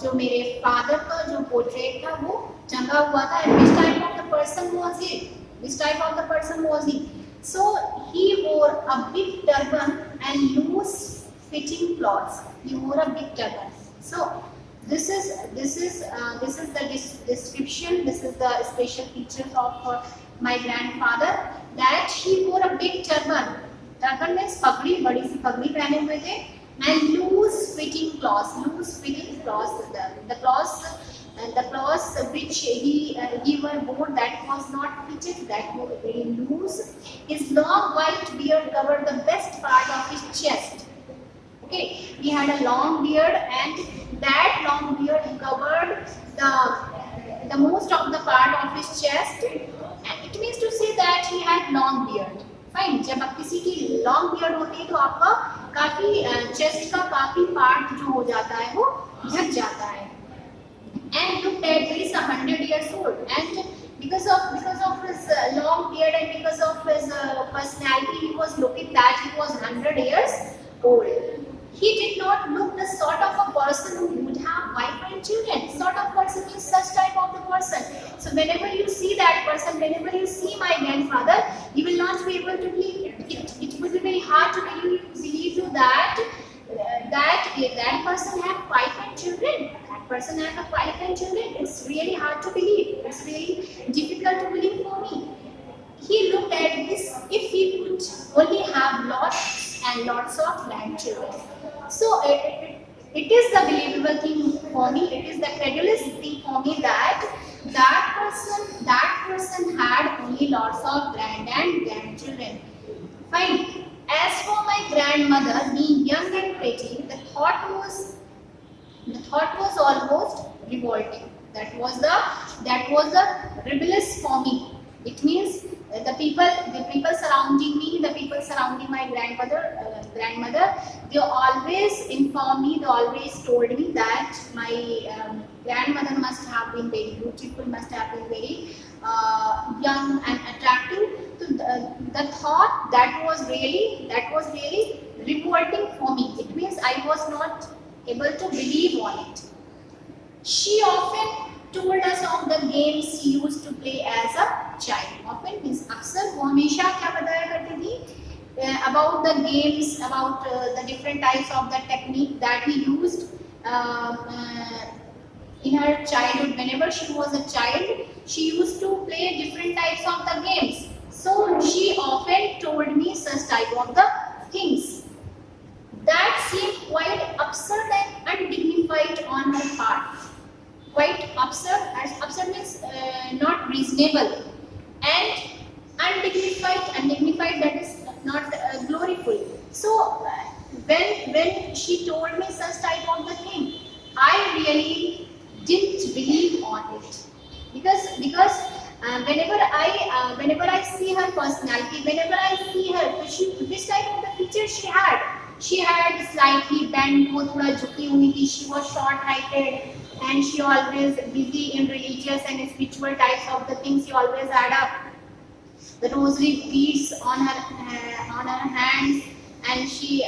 जो मेरे father का जो portrait था वो टंगा हुआ था. And which type of the person was he? Which type of the person was he? So he wore a big turban and loose fitting clothes. He wore a big turban. So this is the description. This is the special features of my grandfather, that he wore a big turban. Turban means पगड़ी, बड़ी सी पगड़ी पहने हुए थे, and loose fitting cloths. Loose fitting cloths. The cloths which he wore, that was not fitted, that was very loose. His long white beard covered the best part of his chest. Okay, he had a long beard, and that long beard covered the most of the part of his chest. And it means to say that he had long beard. Fine. जब आप किसी की long beard होती है तो आपका काफी chest का काफी part जो हो जाता है वो ढक जाता है. And looked at least 100 years old. And because of his long beard and because of his personality, he was looking that he was 100 years old. He did not look the sort of a person who would have wife and children. Sort of person is such type of the person. So whenever you see that person, whenever you see my grandfather, you will not be able to believe it. It will be very hard to believe you that that person have wife and children. That person have a wife and children. It's really hard to believe. It's really difficult to believe for me. He looked at this if he could only have lots and lots of grandchildren. So it is the believable thing for me. It is the credulous thing for me that person had only lots of grandchildren. Fine. As for my grandmother, being young and pretty, the thought was almost revolting. That was the rebellious for me. It means the people surrounding me, the people surrounding my grandmother, they always informed me, they always told me that my grandmother must have been very beautiful, must have been very young and attractive. So the thought that was really revolting for me. It means I was not able to believe on it. She often told us of the games she used to play as a child. Often means अक्सर वो हमेशा क्या बताया करती थी about the games, about the different types of the technique that he used in her childhood. Whenever she was a child, she used to play different types of the games. So she often told me such type of the things that seemed quite absurd and undignified on her part. Quite absurd, as absurd means not reasonable, and undignified that is not gloriful. So when she told me such type of the thing, I really didn't believe on it, because whenever I see her personality, whenever I see her, which type of the feature she had slightly bent, वो थोड़ा झुकी हुई थी. She was short-heighted, and she always busy in religious and spiritual types of the things. She always had up the rosary beads on her hands, and she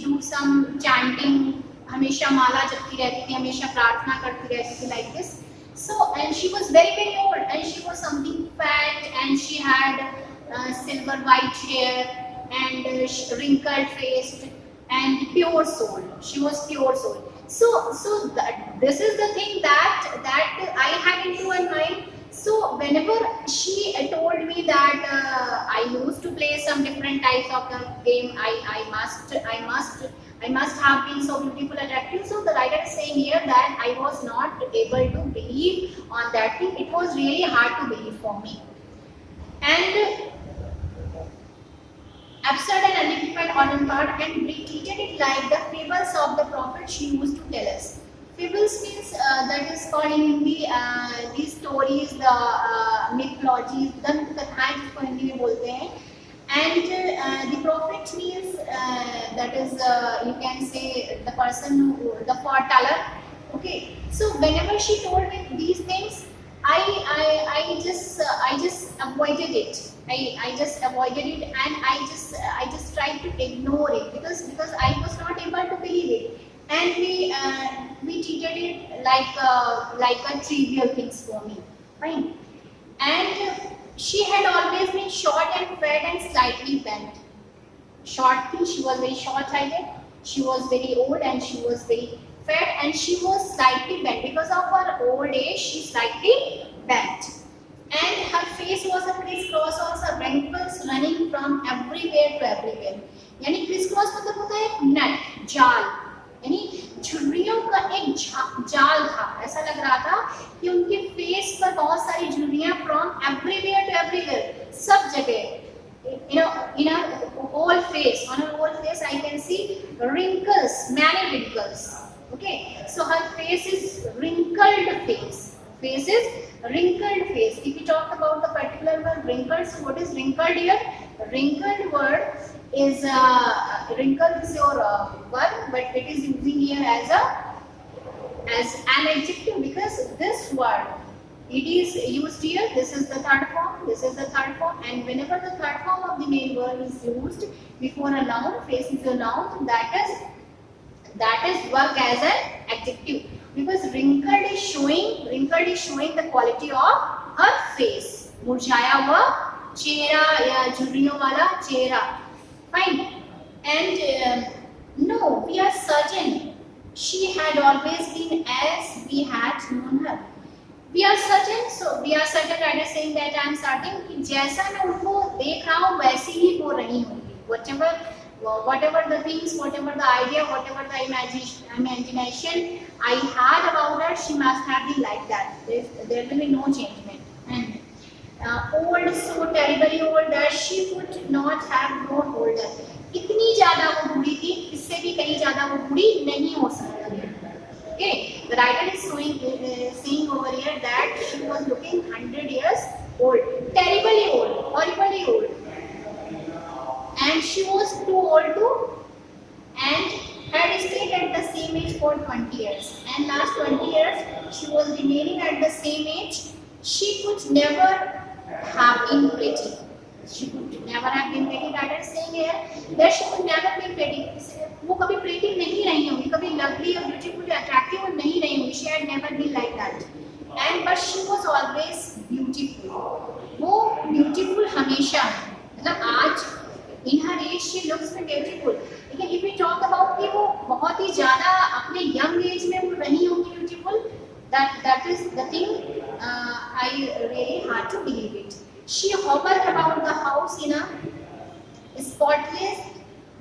do some chanting. हमेशा माला जपती रहती थी, हमेशा प्रार्थना करती रहती थी like this. So and she was very old, and she was something fat, and she had silver white hair and wrinkled faced and pure soul. She was pure soul. So this is the thing that I had into my mind. So whenever she told me that I used to play some different types of the game, I must have been so beautiful and attractive. So the writer is saying here that I was not able to believe on that thing. It was really hard to believe for me. And absurd and undignified on her part, and we treated it like the fables of the prophet she used to tell us. Fables means that is called in Hindi these stories, the mythologies, दंत कथाएं जिसको हिंदी में बोलते हैं. And the prophet means that is you can say the person who, the foreteller. Okay, so whenever she told me these things, I just avoided it. I just avoided it, and I just tried to ignore it because I was not able to believe it, and we treated it like a trivial things for me, fine. And she had always been short and fat and slightly bent. Short thing, she was very short-sighted. She was very old and she was very fat, and she was slightly bent because of her old age. She slightly bent, and her face was a crisscross of wrinkles running from everywhere to everywhere. यानी crisscross मतलब होता है एक net, जाल, यानी झुर्रियों का एक जाल था. ऐसा लग रहा था कि उनके फेस पर बहुत सारी झुर्रियां from everywhere to everywhere, सब जगह. In her whole face, on her whole face, I can see wrinkles, many wrinkles. Okay, so her face is wrinkled face. Face is wrinkled face. If we talk about the particular word wrinkled, so what is wrinkled here? Wrinkled word is wrinkled is your verb, but it is using here as an adjective because this word it is used here. This is the third form. This is the third form, and whenever the third form of the main verb is used before a noun, face is a noun. That is work as an adjective because wrinkled is showing the quality of her face. मुरझाया हुआ चेहरा या झुर्रियों वाला चेहरा. Fine. And no, we are certain she had always been as we had known her. We are certain, so we are certain that is saying that I am certain कि जैसा मैं उनको देख रहा हूँ वैसी ही वो रही होंगी. Whatever the things, whatever the idea, whatever the imagination I had about her, she must have been like that. There will be no changement. And old, so terribly old that she could not have grown older. इतनी ज़्यादा वो बूढ़ी थी, इससे भी कहीं ज़्यादा वो बूढ़ी नहीं हो सकती. Okay, the writer is saying over here that she was looking 100 years old, terribly old, horribly old. And she was too old and had stayed at the same age for 20 years. And last 20 years, she was remaining at the same age. She could never have been pretty. She could never have been pretty. That is saying here that she could never be pretty. वो कभी pretty नहीं रही होंगी, कभी lovely or beautiful or attractive नहीं रही होंगी. She had never been like that. But she was always beautiful. वो beautiful हमेशा. मतलब आज in her age she looks beautiful. लेकिन if we talk about कि वो बहुत ही ज़्यादा अपने young age में वो रही होंगी beautiful, that is the thing I really hard to believe it. She hovered about the house in a spotless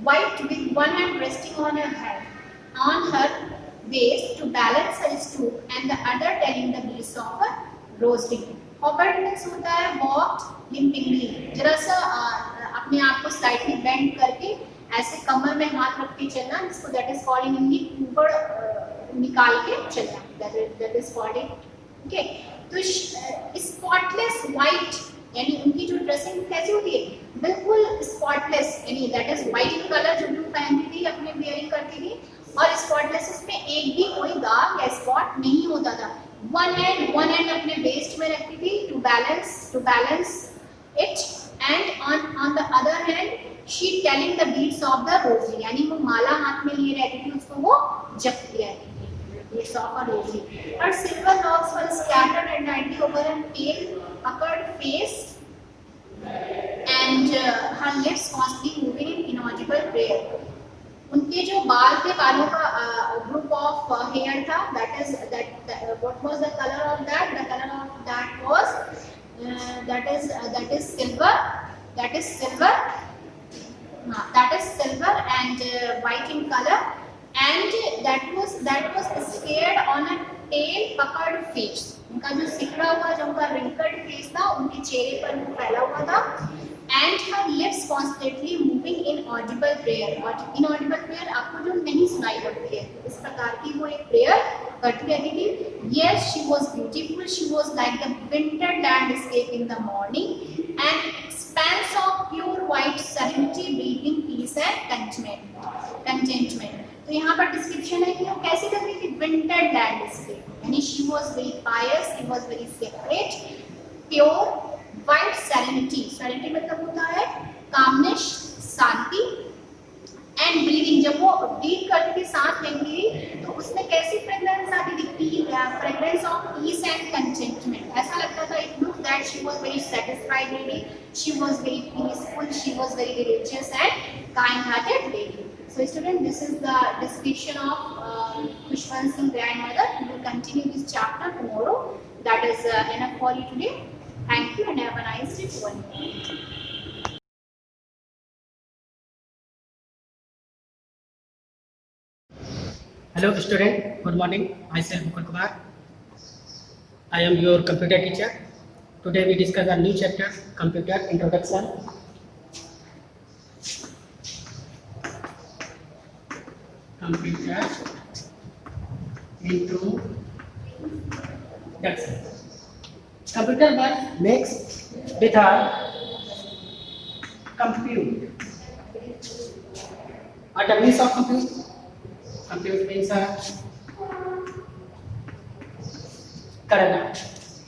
white with one hand resting on her waist to balance her stoop and the other telling the beats of a roasting. Hovered means होता है walked limpingly. जरा सा अपने आप को slightly bend करके ऐसे कमर में हाथ रख के चलना, जिसको that is called in Hindi ऊपर निकाल के चलना. That is called it. Okay. तो spotless white यानी उनकी जो ड्रेसिंग कैसी होती है बिल्कुल स्पॉटलेस, यानी that is white in colour जो वो पहनती थी, अपने वेयरिंग करती थी, और स्पॉटलेस उसमें एक भी कोई दाग या स्पॉट नहीं होता था. वन एंड अपने वेस्ट में रखती थी to balance it, and on the other hand she telling the beads of the rosary, यानी वो माला हाथ में लिए रहती थी, उसको वो जपती रहती थी. Beats of a rosy. Her silver locks were scattered and tightly over her pale, puckered face, and her lips constantly moving in inaudible prayer. उनके जो बालों का group of hair था, what was the color of that? The color of that was that is silver. That is silver and white in color. And that was scared on a tail puckered face. उनका जो सिकड़ा हुआ, जो उनका wrinkled face था, उनके चेहरे पर वो फैला हुआ था. and her lips constantly moving in audible prayer. और inaudible prayer आपको जो नहीं सुनाई पड़ती है, इस प्रकार की वो एक prayer करती रहती थी. Yes, she was beautiful. She was like the winter landscape in the morning, an expanse of pure white serenity, breathing peace and contentment. तो यहाँ पर डिस्क्रिप्शन है कि वो कैसी लग रही थी, विंटर लैंडस्केप, यानी she was very Payas, she was very separate, pure, white serenity, serenity मतलब होता है कामनेस, शांति, एंड ब्रीदिंग, जब वो ब्रीथ करती थी, सांस लेती थी, तो उसमें कैसी फ्रेग्रेंस आती थी, fragrance of peace and contentment. ऐसा लगता था, it looks that she was very satisfied lady, she was very peaceful, she was very religious and kind hearted lady. So student, this is the description of Khushwant Singh grandmother. We will continue this chapter tomorrow. That is enough for you today. Thank you and have a nice day to all. Hello student, good morning. Myself Mukul Kumar. I am your computer teacher. Today we discuss a new chapter, computer introduction. Computer introduction. Computer was mixed with a compute. What the means of compute? Compute means karana.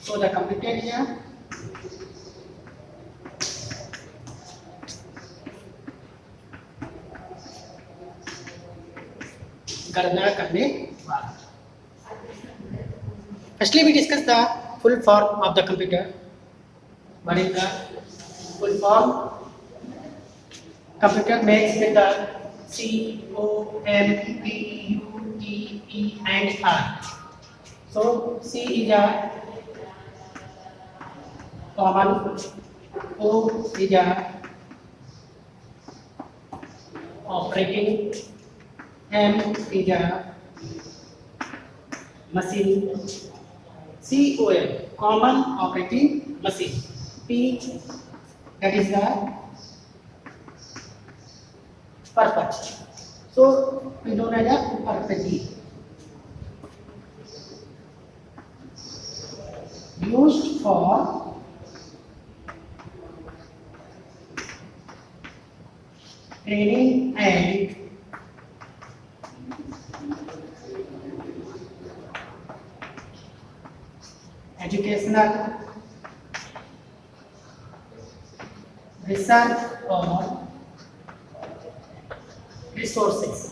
So the computer is a गणना करने वाला. Firstly, we discuss the full form of the computer. What is the full form? Computer makes with the C, O, M, P, U, T, E, and R. So C is a common, O is a operating, M is a machine, COM common operating machine, P that is the purpose. So we know as a purpose used for training and educational research or resources.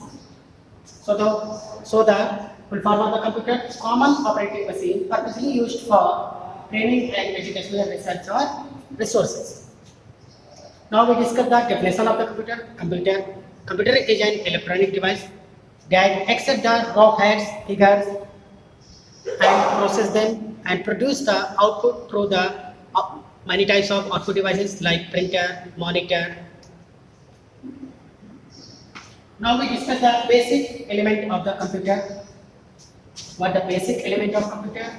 So the full form of the computer, common operating machine, purposely used for training and educational research or resources. Now we discuss the definition of the computer. Computer is an electronic device that accepts the raw facts, figures, and process them and produce the output through the many types of output devices like printer, monitor. Now we discuss the basic element of the computer. What the basic element of computer?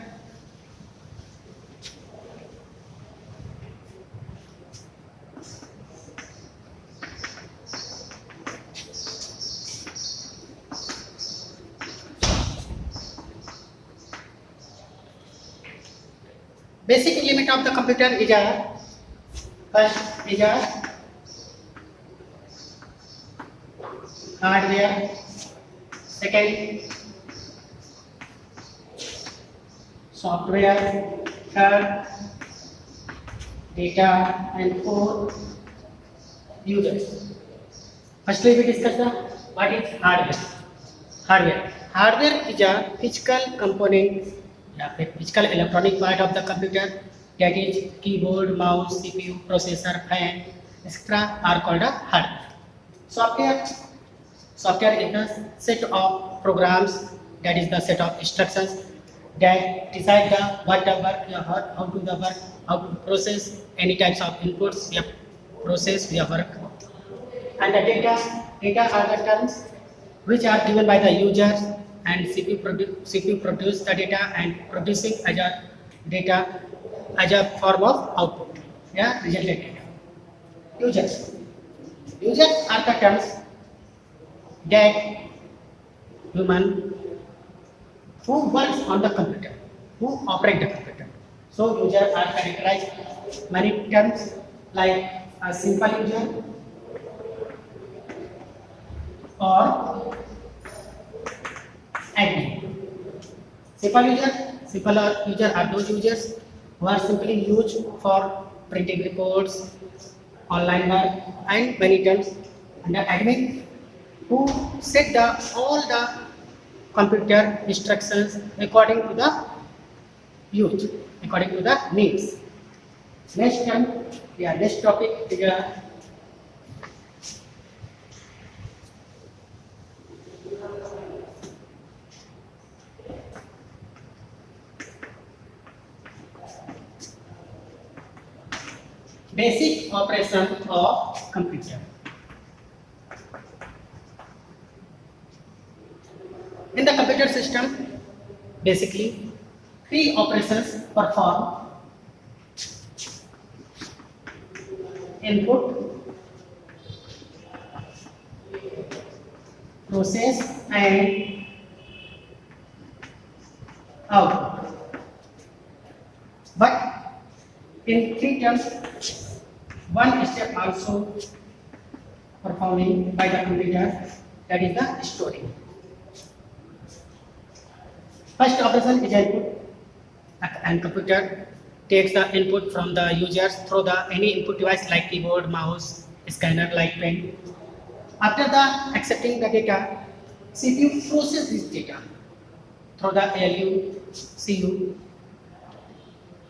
Basic element of the computer is a hardware, second software, third data, and fourth users. Firstly, we discuss what is hardware. Hardware is a physical component, physical electronic part of the computer, that is keyboard, mouse, CPU, processor, fan, etc. are called a hardware. Software is the set of programs, that is the set of instructions that decide what the work, how to the work, how to process any types of inputs, process your work. And the data are the terms which are given by the user, and CPU produce the data and producing as a data as a form of output, resultant data. users. Users are the terms that human who works on the computer, who operate the computer. So users are characterized many terms like a simple user or admin. Simple user are those users who are simply used for printing reports, online work, and many terms. And the admin who set all the computer instructions according to the use, according to the needs. Next topic is basic operation of computer. In the computer system, basically, three operations perform: input, process, and output. But in three terms, one step also performing by the computer, that is the storing. First operation is input, and computer takes the input from the users through the any input device like keyboard, mouse, scanner like pen. After the accepting the data, CPU processes this data through the ALU, CU.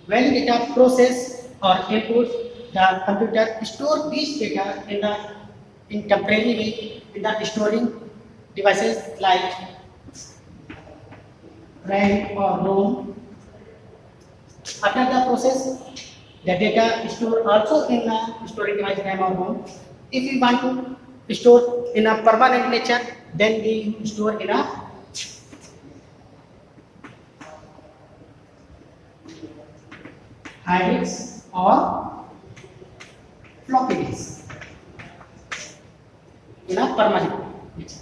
When data process or input, the computer store this data in temporary way in the storing devices like RAM or ROM. After the process, the data is stored also in a storage device RAM or ROM. If we want to store in a permanent nature, then we store in a hard disk or floppy disk in a permanent nature.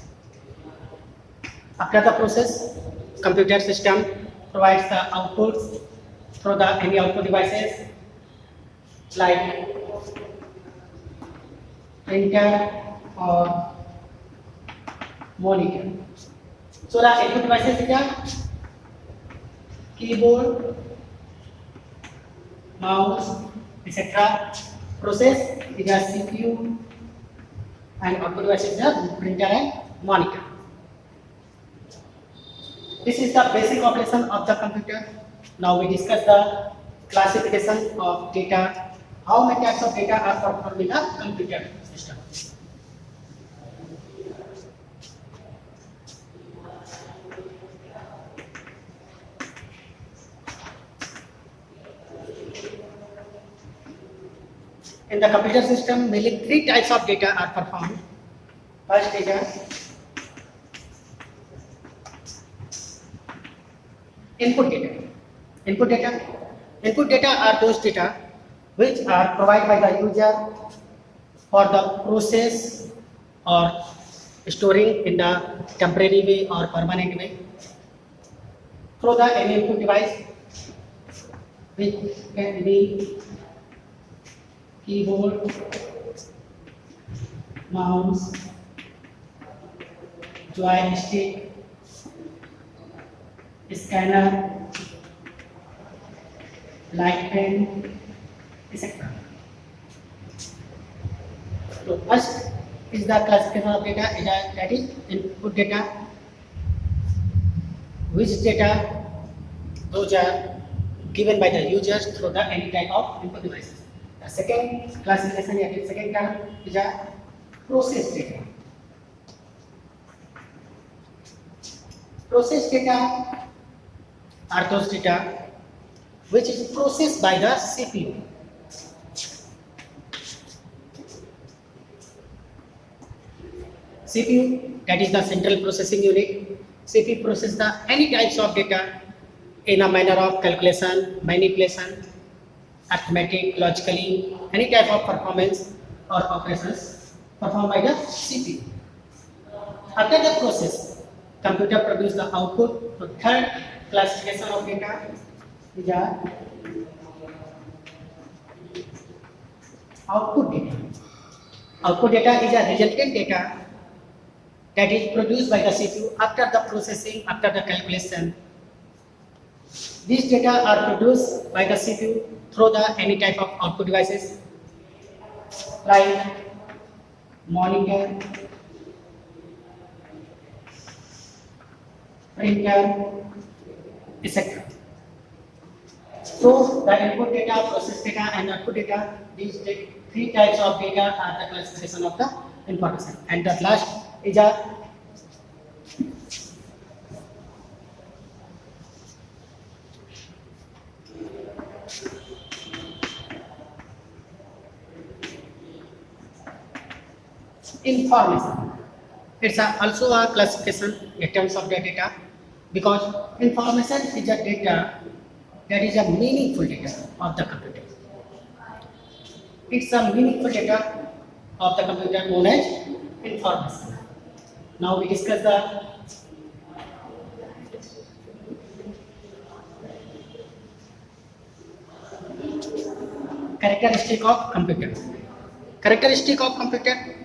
After the process, computer system provides the outputs through the any output devices like printer or monitor. So the input devices are keyboard, mouse, etc. Process is a CPU, and output devices are printer and monitor. This is the basic operation of the computer. Now we discuss the classification of data. How many types of data are performed in the computer system? In the computer system, mainly three types of data are performed. First is input data. Input data are those data which are provided by the user for the process or storing in the temporary way or permanent way through the any input device, which can be keyboard, mouse, joystick, scanner, light pen, etc. So first is the classification of data, that is input data, which data those are given by the users through the any type of input devices. The second classification, that is second term, is a process data. Process data are those data which is processed by the CPU. CPU, that is the central processing unit. CPU processes the any types of data in a manner of calculation, manipulation, arithmetic, logically, any type of performance or operations performed by the CPU. After the process, computer produces the output. So third classification of data is a output data. Output data is a resultant data that is produced by the CPU after the processing, after the calculation. These data are produced by the CPU through the any type of output devices like monitor, printer, etc. So the input data, process data, and output data, these three types of data are the classification of the information. And the last is a information. It's also a classification in terms of the data because information is a data that is a meaningful data of the computer. It's a meaningful data of the computer known as information. Now we discuss the characteristic of computer. Characteristic of computer.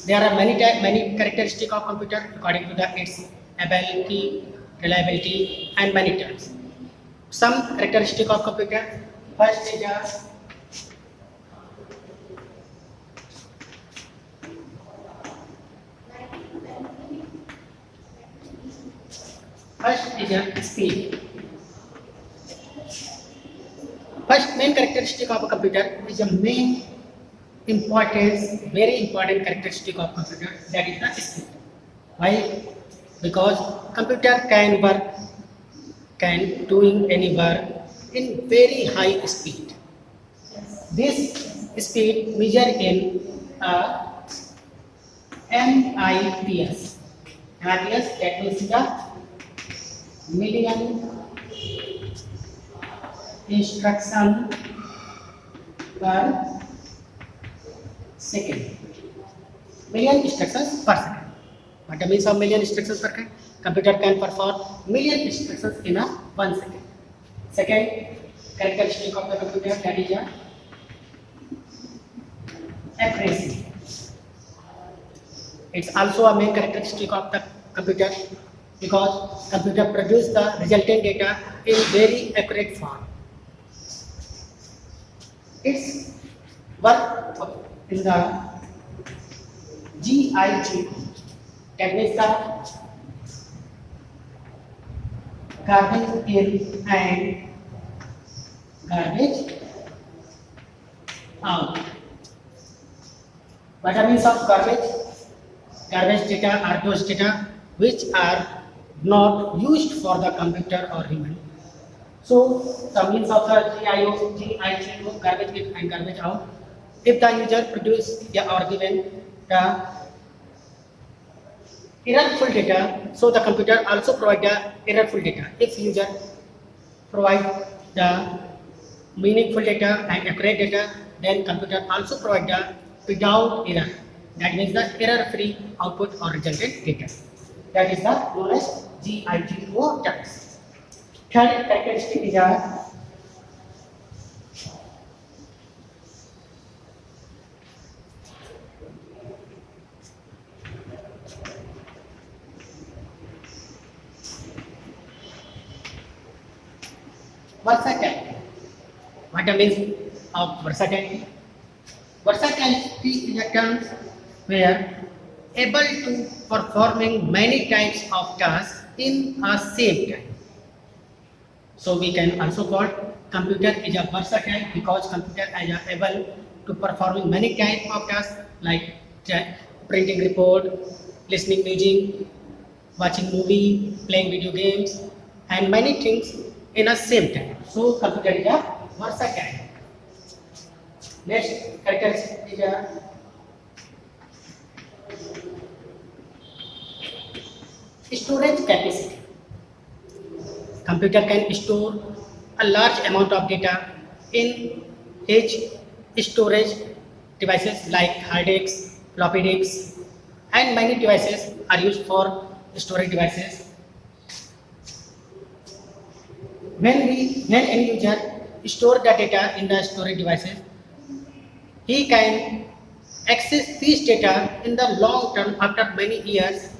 There are many characteristics of computer according to its ability, reliability, and many terms. Some characteristic of computer. First is a speed. First main characteristic of a computer is a main importance, very important characteristic of computer, that is the speed. Why? Because computer can work, can doing any work in very high speed. This speed measured in MIPS. MIPS, that means the million instruction per second. Million instructions per second. What the means of million instructions per second? Computer can perform million instructions in a 1 second. Second characteristic of the computer, that is accuracy. It's also a main characteristic of the computer because computer produce the resultant data in very accurate form. Its work in the GIG, that means the garbage in and garbage out. What means of garbage? Garbage data are those data which are not used for the computer or human. So the means of the GIGO, garbage in and garbage out. If the user produce or given the errorful data, so the computer also provide the errorful data. If user provide the meaningful data and accurate data, then computer also provide the without error. That means the error-free output or resultant data. That is the known as GIGO terms. Third characteristic is a versatile. What the means of versatility? Versatility is a term where able to performing many types of tasks in a same time. So we can also call computer is a versatile because computer is able to performing many types of tasks like printing report, listening music, watching movie, playing video games, and many things in a same time. So computer is a versatile. Next characteristic is a storage capacity. Computer can store a large amount of data in its storage devices like hard disks, floppy disks, and many devices are used for storage devices. When any user store the data in the storage devices, he can access this data in the long term after many years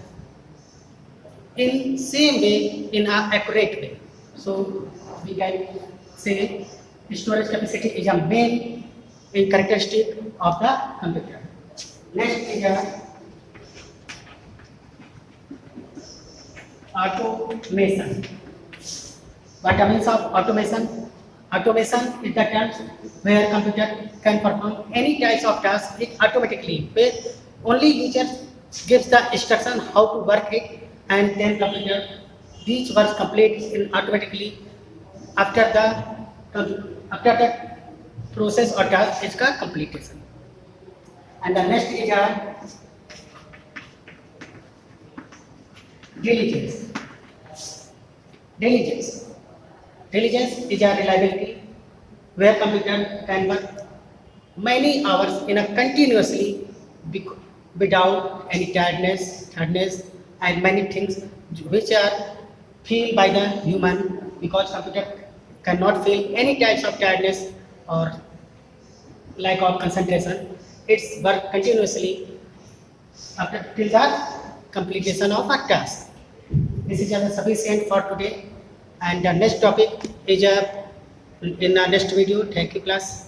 in same way, in an accurate way. So we can say storage capacity is a main characteristic of the computer. Next is automation. What means of automation? Automation is the term where computer can perform any types of tasks automatically, where only user gives the instruction how to work it, and then computer these works complete in automatically after the process or task is completion. And the next is diligence. Diligence is a reliability where computer can work many hours in a continuously without any tiredness, and many things which are feel by the human, because computer cannot feel any types of tiredness or lack of concentration. It's work continuously after till the completion of a task. This is sufficient for today, and the next topic is in the next video. Thank you, class.